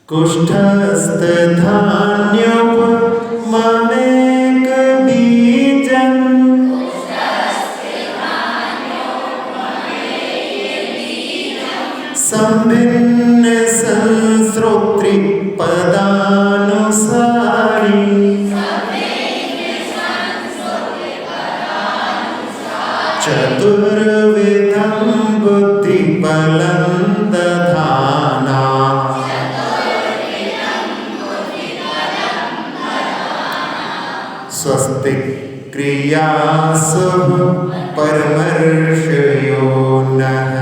कुष्ठस्थ धान्योपमेक बीजन संभिन्न संस्रोत्र पदानुसारी चतुर्विधं बुद्धि बलं दधाना स्वस्तिक क्रियासु परमर्षयो नः।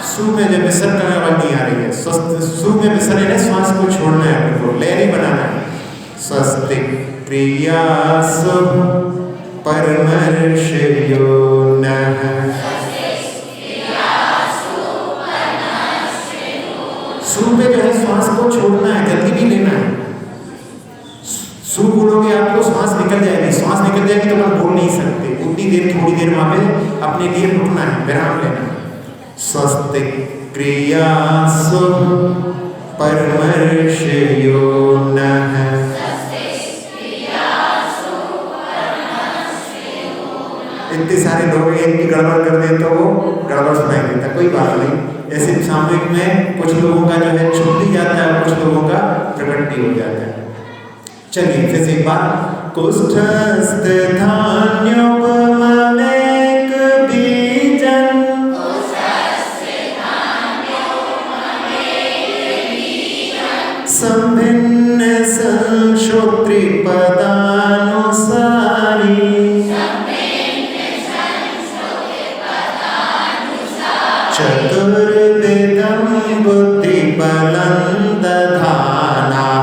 सु में जब विसर्ग करने वाली नहीं आ रही है, सु में विसर्ग है, श्वास को छोड़ना है, आपको लहरी बनाना है। स्वस्तिक क्रियासु परमर्षयो नः। सु पे जो है श्वास को छोड़ना है, जल्दी नहीं लेना है। सु बोलोगे आपको श्वास निकल जाएगी, श्वास निकल जाएगी तो आप बोल नहीं सकते। उतनी देर थोड़ी देर वहां पे अपने लिए रुकना है, विराम लेना। स्वस्ति क्रियासु परमर्षयो नः। इतने सारे लोग एक भी गड़बड़ कर दे तो वो गड़बड़ सुनाई देता, कोई बात नहीं। ऐसे सामूहिक में कुछ लोगों का जो है छूट ही जाता है, कुछ लोगों का प्रकट भी हो जाता है। चलिए फिर से एक बार। कुष्ठस्थ धान्योपममेक बीजं संभिन्न संश्रोत्री पदानुसारी चतुर्विधं बुद्धिबलं दधानः।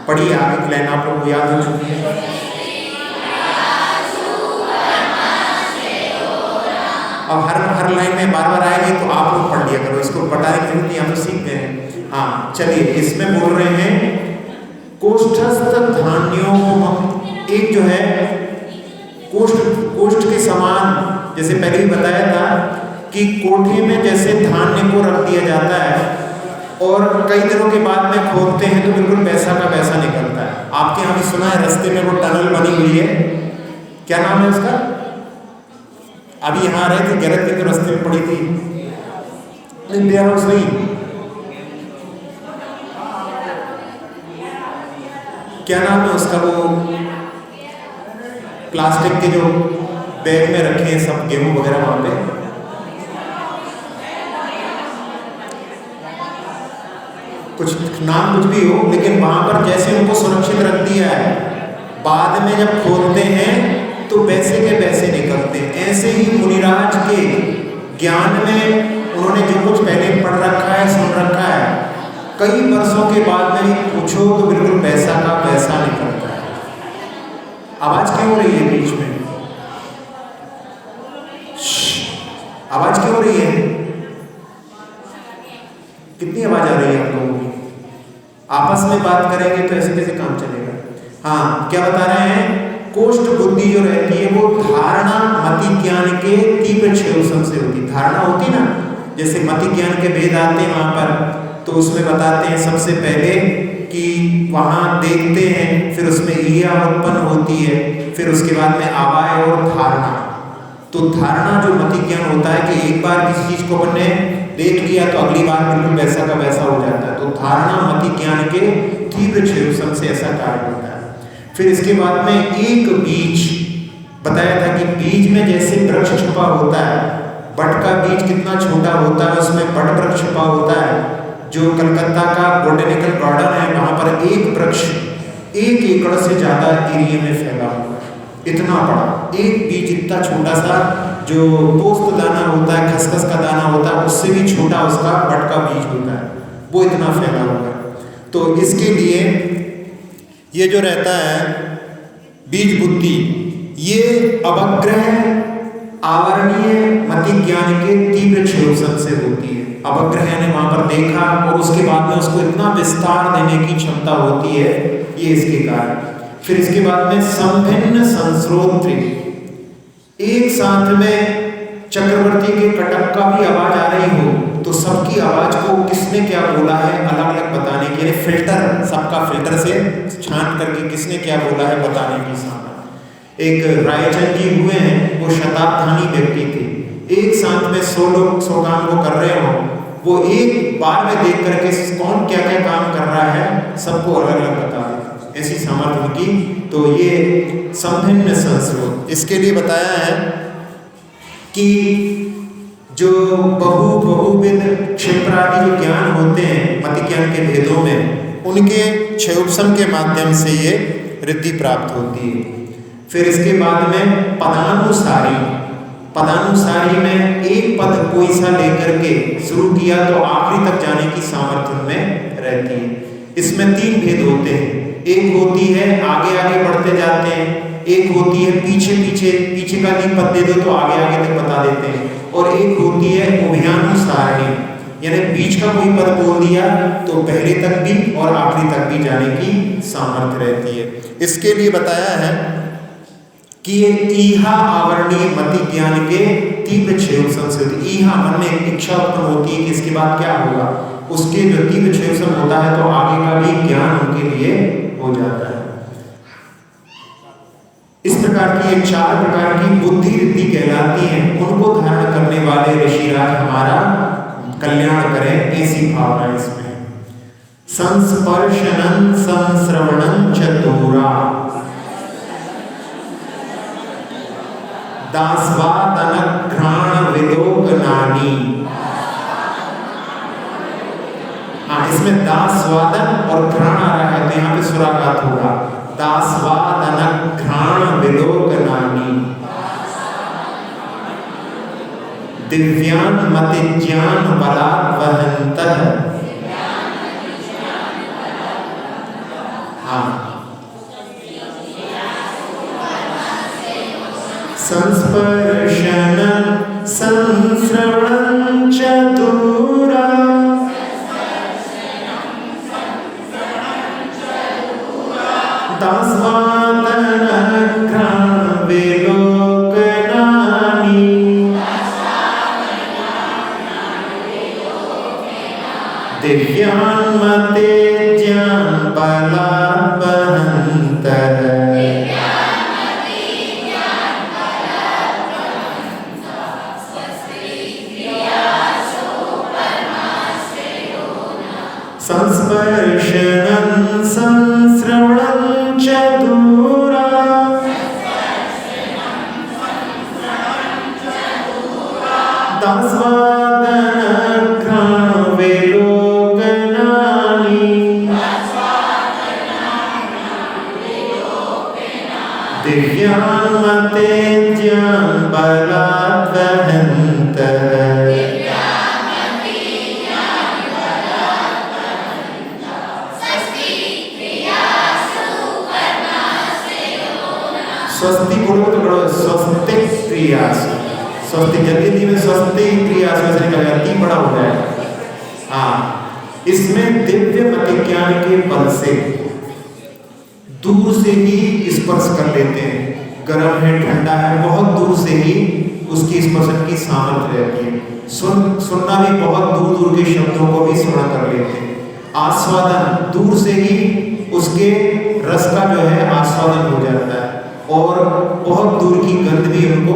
पढ़िए आगे की लाइन, आप लोगों को याद हो चुकी है। अब हर लाइन में बार बार आएगी तो आप लोग पढ़ लिया करो, इसको बताने की जरूरत नहीं, हम तो सीख गए हैं। हाँ चलिए, इसमें बोल रहे हैं कोष्ठस्थ धान्यों, एक जो है कोष्ठ के समान, जैसे पहले भी बताया था कि कोठे में जैसे धान्य को रख दिया जाता है और कई दिनों के बाद में खोलते हैं तो बिल्कुल पैसा का पैसा निकलता है। आपके यहाँ भी सुना है रास्ते में वो टनल बनी हुई है, क्या नाम है उसका? अभी यहाँ आ रहे थे, गलत की तो रास्ते में पड़ी थी, इंडिया हाउस नहीं, क्या नाम है उसका? वो प्लास्टिक के जो बैग में रखे हैं सब गेहूं वगैरह, वहां पे कुछ नाम कुछ भी हो, लेकिन वहां पर जैसे उनको सुरक्षित रख दिया है, बाद में जब खोलते हैं तो पैसे के पैसे निकलते हैं। ऐसे ही मुनिराज के ज्ञान में उन्होंने जो कुछ पहले पढ़ रखा है, सुन रखा है, कई वर्षों के बाद में भी पूछो तो बिल्कुल पैसा का पैसा निकलता है। आवाज क्यों हो रही है बीच में? आवाज क्यों हो रही है? कितनी आवाज आ रही है आप लोगों की? आपस में बात करेंगे तो ऐसे कैसे काम चलेगा? हाँ, क्या बता रहे हैं? कोष्ठ बुद्धि जो रहती है वो धारणा मति ज्ञान के तीव्र क्षयोषण से होती। धारणा होती ना, जैसे मति ज्ञान के भेद आते हैं वहां पर, तो उसमें बताते हैं सबसे पहले कि वहां देखते हैं, फिर उसमें ईया उत्पन्न होती है, फिर उसके बाद में आवाय और धारणा। तो धारणा जो मति ज्ञान होता है कि एक बार किसी चीज को अपन ने देख लिया तो अगली बार बिल्कुल वैसा का वैसा हो जाता है। तो धारणा मति ज्ञान के तीव्र क्षयोषण से ऐसा कार्य होता है। फिर इसके बाद में एक बीज बताया था कि बीज में जैसे वृक्ष छुपा होता है, बट का बीज कितना छोटा होता है, उसमें बट वृक्ष छुपा होता है। जो कलकत्ता का बोटेनिकल गार्डन है वहां पर एक वृक्ष 1 एकड़ से ज्यादा एरिया में फैला हुआ है, इतना बड़ा एक बीज, इतना छोटा सा जो पोस्त दाना होता है, खसखस का दाना होता है, उससे भी छोटा उसका बट का बीज होता है, वो इतना फैला हुआ है। तो इसके लिए ये जो रहता है बीज बुद्धि, ये अवग्रह आवरणीय मति ज्ञान के तीव्र क्षयोषण से होती है। अवग्रह ने वहां पर देखा और उसके बाद में उसको इतना विस्तार देने की क्षमता होती है, ये इसके कारण। फिर इसके बाद में संभिन्न संस्रोत्री, एक साथ में चक्रवर्ती के कटक का भी आवाज आ रही हो तो सबकी आवाज को किसने क्या बोला है अलग अलग बताने के लिए फिल्टर, सबका फिल्टर से छांट करके किसने क्या बोला है बताने की सामना। एक रायचंद जी हुए हैं, वो शताब्धानी व्यक्ति थे, एक साथ में 100 लोग 100 काम वो कर रहे हो, वो एक बार में देख करके कौन क्या क्या काम कर रहा है सबको अलग अलग बता देते, ऐसी सामर्थ्य उनकी। तो ये संभिन्न संस्रोत, इसके लिए बताया है कि जो बहुविध क्षेत्रादि जो ज्ञान होते हैं मति ज्ञान के भेदों में, उनके क्षयोपशम के माध्यम से ये रिद्धि प्राप्त होती है। फिर इसके बाद में पदानुसारी, पदानुसारी में एक पद कोई सा लेकर के शुरू किया तो आखिरी तक जाने की सामर्थ्य में रहती है। इसमें तीन भेद होते हैं। एक होती है आगे आगे बढ़ते जाते हैं, एक होती है पीछे पीछे, पीछे का नहीं पद दे दो तो आगे आगे तक बता देते हैं, और एक होती है उभयानुसारिणी, यानी बीच का कोई पद बोल दिया तो पहले तक भी और आखिरी तक भी जाने की सामर्थ्य रहती है। इसके लिए बताया है कि ये ईहा आवरणीय मति ज्ञान के तीव्र क्षेत्र से होती। ईहा मन में इच्छा उत्पन्न होती है कि इसके बाद क्या होगा, उसके जो तीव्र क्षेत्र होता है तो आगे का भी ज्ञान उनके लिए हो जाता है। इस प्रकार की ये चार प्रकार की बुद्धि रिद्धि कहलाती हैं, उनको धारण करने वाले ऋषिराज हमारा कल्याण करें, ऐसी भावना इसमें। संस्पर्शनं संश्रवणं चतुरा दास्वादन घ्राण विलोकनानि। हाँ, इसमें दास्वादन और घ्राण आ रहा है तो यहाँ पे सुराघात होगा। दास्वादन घ्राण विलोकनानि दिव्यान मति ज्ञान बलात् वहन्तः। हाँ, संस्पर्शनं संश्रवणं चतुरा दास्वादन घ्राण विलोकनानि दिव्यान् मते ज्ञान बलात् वहन्तः। संस्पर्शनं संश्रवणं चतुरा दास्वादन घ्राण विलोकनानि दिव्यान् मते ज्ञान बलात् वहन्तः। स्वस्ति बोलो तो बड़ो स्वस्तिक क्रियासु, स्वस्ति जल्दी में स्वस्तिक क्रियासु ऐसे निकलेगा, तीन बड़ा हो जाएगा। हाँ, इसमें दिव्य मति ज्ञान के बल से दूर से ही स्पर्श कर लेते हैं, गर्म है ठंडा है, बहुत दूर से ही उसकी स्पर्शन की सामर्थ्य रहती है। सुनना भी बहुत दूर दूर के शब्दों को भी सुना कर लेते हैं। आस्वादन दूर से ही उसके रस का जो है आस्वादन हो जाता है, और बहुत दूर की गंध भी उनको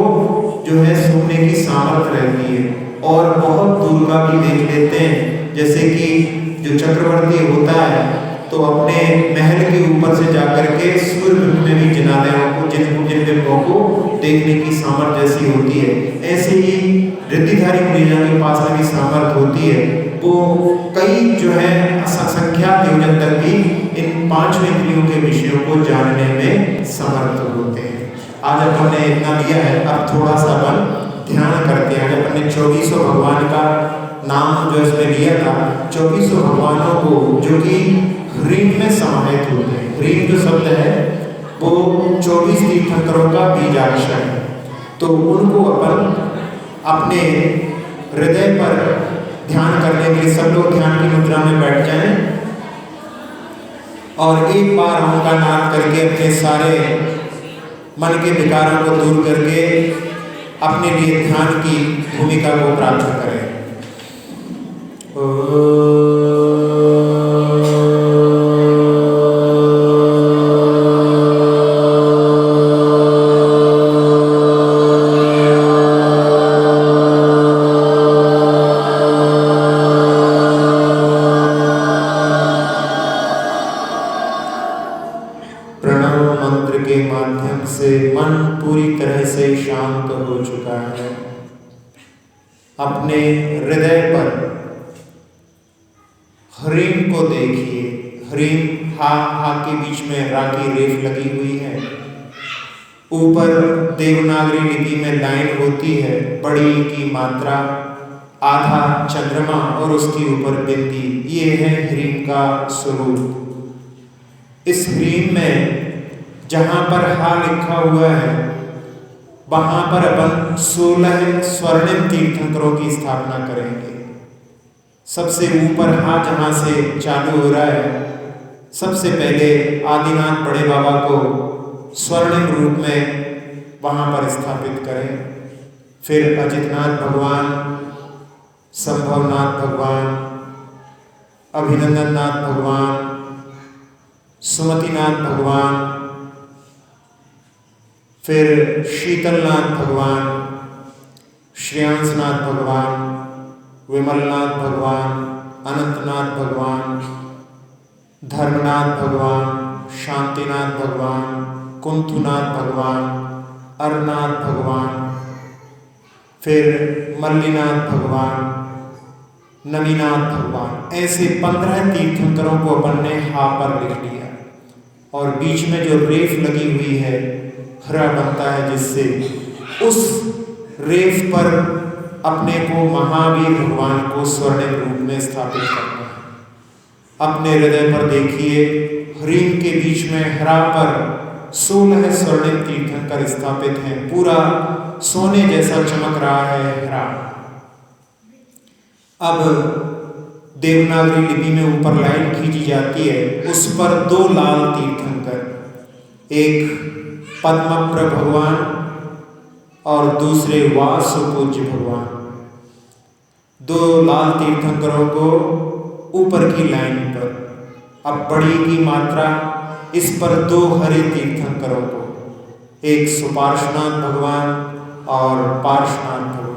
जो है सूंघने की सामर्थ्य रहती है, और बहुत दूर का भी देख लेते हैं। जैसे कि जो चक्रवर्ती होता है तो अपने महल के ऊपर से जाकर के सूर्यबिंब में भी जिनालयों को जिन बिंबों को देखने की सामर्थ्य जैसी होती है, ऐसे ही रिद्धिधारी मुनियों के पास में भी सामर्थ्य होती है। वो कई जो है असंख्यात योजन तक भी इन पांचों इंद्रियों के विषयों को जानने में समर्थ होते हैं। आज अपन ने इतना लिया है, अब थोड़ा सा अपन ध्यान करते हैं। आज अपन ने 24 भगवान का नाम जो इसमें लिया था, 24 भगवानों को जो कि ह्रीम में समाहित होते हैं। ह्रीम जो शब्द है वो 24 तीर्थंकरों का बीजाक्षर है, तो उनको अपन अपने हृदय पर ध्यान करने के लिए सब लोग ध्यान की मुद्रा में बैठ जाएं और एक बार उनका नाम करके अपने सारे मन के विकारों को दूर करके अपने लिए ध्यान की भूमिका को प्राप्त करें। अपने हृदय पर ह्रीम को देखिए। ह्रीम हा हा के बीच में रा की रेफ लगी हुई है, ऊपर देवनागरी लिपि में लाइन होती है, बड़ी की मात्रा आधा चंद्रमा और उसके ऊपर बिंदी, ये है ह्रीम का स्वरूप। इस ह्रीम में जहाँ पर हा लिखा हुआ है वहाँ पर अपन 16 स्वर्णिम तीर्थंकरों की स्थापना करेंगे। सबसे ऊपर हा जहाँ से चालू हो रहा है, सबसे पहले आदिनाथ बड़े बाबा को स्वर्णिम रूप में वहाँ पर स्थापित करें। फिर अजितनाथ भगवान, संभवनाथ भगवान, अभिनंदननाथ भगवान, सुमतिनाथ भगवान, फिर शीतलनाथ भगवान, श्रेयांसनाथ भगवान, विमलनाथ भगवान, अनंतनाथ भगवान, धर्मनाथ भगवान, शांतिनाथ भगवान, कुंथुनाथ भगवान, अरनाथ भगवान, फिर मल्लीनाथ भगवान, नवीनाथ भगवान, ऐसे 15 तीर्थंकरों को अपन ने हा पर लिख लिया। और बीच में जो रेफ लगी हुई है हरा बनता है, जिससे उस रेफ पर अपने को महावीर भगवान को स्वर्णिम रूप में स्थापित करना है। अपने हृदय पर देखिए, ह्रीम के बीच में हरा पर 16 स्वर्णिम तीर्थंकर स्थापित हैं। पूरा सोने जैसा चमक रहा है हरा। अब देवनागरी लिपि में ऊपर लाइन खींची जाती है, उस पर 2 लाल तीर्थंकर, एक पद्मप्र भगवान और दूसरे वासुपूज्य भगवान। 2 लाल तीर्थंकरों को ऊपर की लाइन पर, अब बड़ी की मात्रा इस पर 2 हरे तीर्थंकरों को, एक सुपार्श्वनाथ भगवान और पार्श्वनाथ भगवान।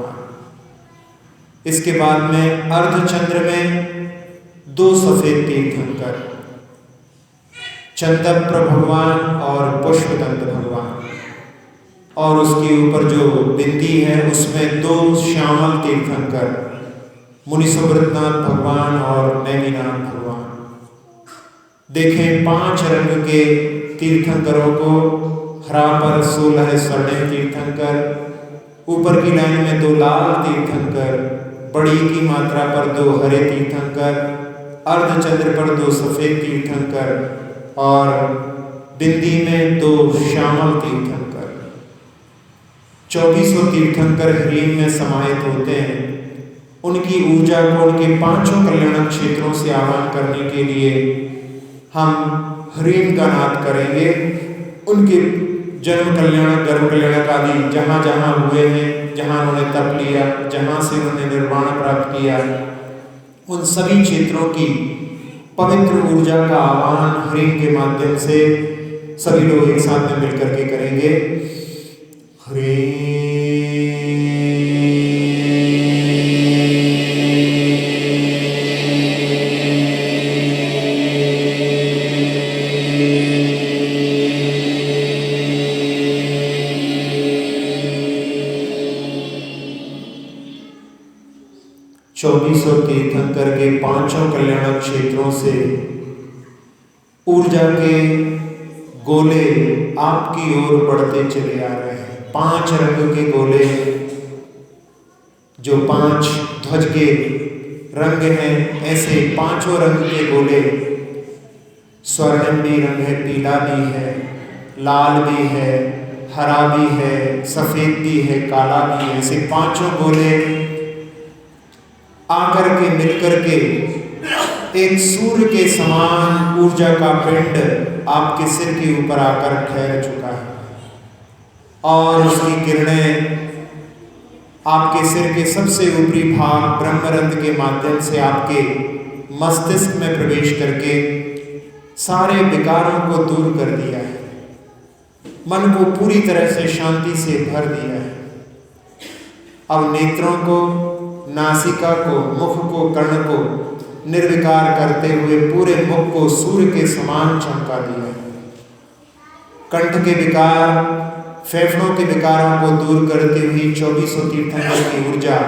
इसके बाद में अर्धचंद्र में 2 सफेद तीर्थंकर, चंदप्र भगवान और पुष्पदंत भगवान। और उसके ऊपर जो बिंदी है उसमें 2 श्यामल तीर्थंकर, मुनिसुब्रतनाथ भगवान और नैमिनाथ भगवान। देखें, 5 रंग के तीर्थंकरों को हरा पर 16 स्वर्णिम तीर्थंकर, ऊपर की लाइन में 2 लाल तीर्थंकर, बड़ी की मात्रा पर 2 हरे तीर्थंकर, अर्धचंद्र पर 2 सफेद तीर्थंकर और बिंदी में 2 श्यामल तीर्थंकर। 2400 तीर्थंकर ह्रीम में समाहित होते हैं। उनकी ऊर्जा को उनके 5 कल्याणक क्षेत्रों से आह्वान करने के लिए हम ह्रीम का नाद करेंगे। उनके जन्म कल्याणक, गर्भ कल्याणक आदि जहाँ जहाँ हुए हैं, जहाँ उन्होंने तप लिया, जहाँ से उन्होंने निर्वाण प्राप्त किया, उन सभी क्षेत्रों की पवित्र ऊर्जा का आह्वान ह्रीम के माध्यम से सभी लोग एक साथ में मिलकर के करेंगे। ह्रीम। 2400 तीर्थंकर के 5 कल्याणक क्षेत्रों से ऊर्जा के गोले आपकी ओर बढ़ते चले आ रहे हैं। 5 रंग के गोले, जो 5 ध्वज के रंग हैं, ऐसे 5 रंग के गोले, स्वर्णिम भी रंग है, पीला भी है, लाल भी है, हरा भी है, सफेद भी है, काला भी है, ऐसे 5 गोले आकर के मिलकर के एक सूर्य के समान ऊर्जा का पिंड आपके सिर के ऊपर आकर ठहर चुका है और उसकी किरणें आपके सिर के सबसे ऊपरी भाग ब्रह्मरंध्र के माध्यम से आपके मस्तिष्क में प्रवेश करके सारे विकारों को दूर कर दिया है, मन को पूरी तरह से शांति से भर दिया है। अब नेत्रों को, नासिका को, मुख को, कर्ण को निर्विकार करते हुए पूरे मुख को सूर्य के समान चमका दिया। कंठ के विकार, फेफड़ों के विकारों को दूर करती हुई 2400 तीर्थंकर की ऊर्जा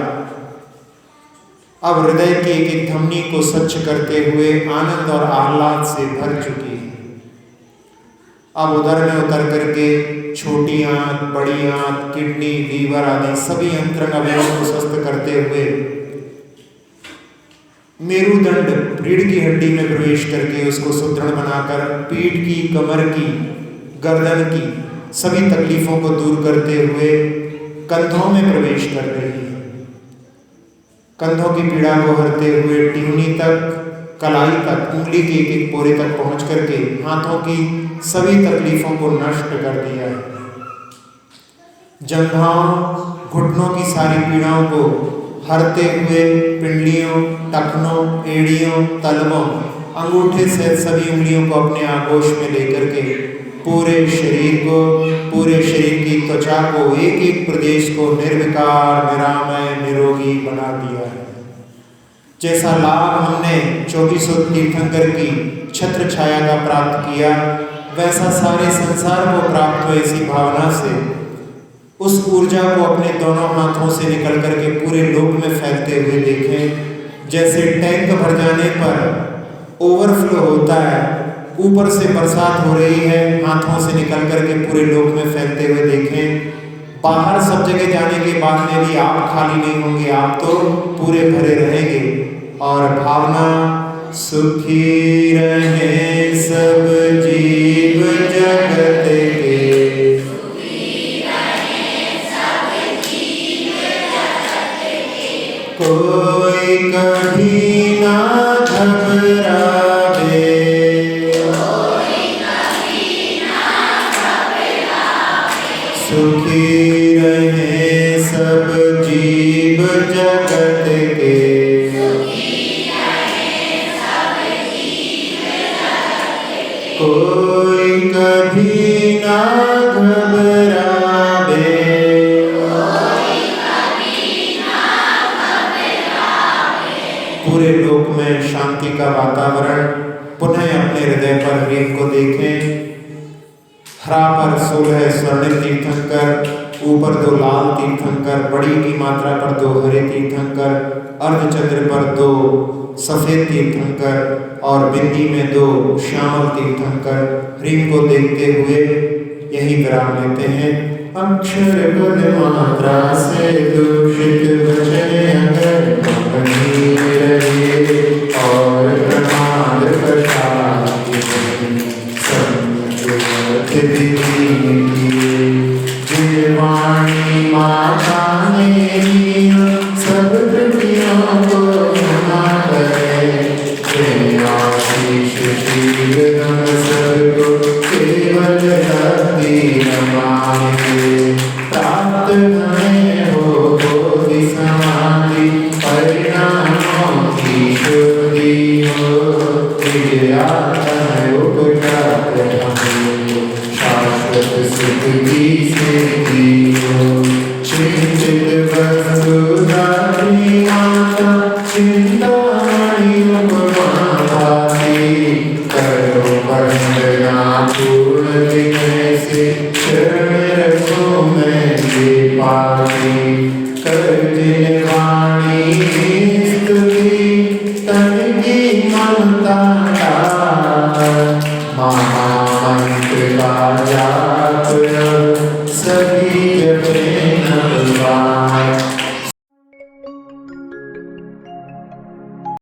अब हृदय की एक एक धमनी को स्वच्छ करते हुए आनंद और आह्लाद से भर चुकी है। अब उदर में उतर करके छोटी आंत, बड़ी आंत, किडनी, लीवर आदि सभी अंतरंग अवयवों को स्वस्थ करते हुए मेरुदंड रीढ़ की हड्डी में प्रवेश करके उसको सुदृढ़ बनाकर पीठ की, कमर की, गर्दन की सभी तकलीफों को दूर करते हुए कंधों में प्रवेश कर रही है। कंधों की पीड़ा को हरते हुए टिहनी तक, कलाई तक, उंगली के एक एक पोरे तक पहुंच करके हाथों की सभी तकलीफों को नष्ट कर दिया है। जंघाओं, घुटनों की सारी पीड़ाओं को हरते हुए पिंडलियों, टखनों, एड़ियों, तलवों, अंगूठे से सभी उंगलियों को अपने आगोश में लेकर के पूरे शरीर की त्वचा को, एक एक प्रदेश को निर्विकार, निरामय, निरोगी बना दिया है। जैसा लाभ हमने 2400 तीर्थंकर की छत्र छाया का प्राप्त किया, वैसा सारे संसार को प्राप्त हो ऐसी भावना से उस ऊर्जा को अपने दोनों हाथों से निकल करके पूरे लोक में फैलते हुए देखें। जैसे टैंक भर जाने पर ओवरफ्लो होता है, ऊपर से बरसात हो रही है, हाथों से निकल करके पूरे लोक में फैलते हुए देखें। बाहर सब जगह जाने के बाद में भी आप खाली नहीं होंगे, आप तो पूरे भरे रहेंगे। और भावना, सुखी रहे सब जीव जगत के, कोई कभी ना घबरावे, सुखी रहे सब जीव जगत के, कोई कभी ना घबरावे, पूरे लोक में शांति का वातावरण। पुनः अपने हृदय पर प्रेम को देखें। हरा पर 16 स्वर्णिम तीर्थंकर, ऊपर 2 लाल तीर्थंकर, बड़ी की मात्रा पर 2 हरे तीर्थंकर, अर्धचंद्र पर 2 सफेद तीर्थंकर और बिंदी में 2 श्यामल तीर्थंकर। ह्रीम को देखते हुए यही विराम लेते हैं। अक्षर पद मात्रा से दूषित वचन अगर कहीं रहे और प्रमाद वाणी माता ने सब त्रुटियों को क्षमा करे, आशीष शील सबको केवल भक्ति नमामि। प्राप्त हमें हो बोधि समाधि, परिणामों की शुद्धि हो, उपकार हमको शाश्वत सुख की सिद्धि हो। चिंतित वसुधारी माता, चिंतामणि उपमाधारी, करो वंदना पूर्ण विनय से, शरण रखो मैं ये पापी। कर जिन वाणी स्तुति, तन की ममता महामंत्र का जाप, सभी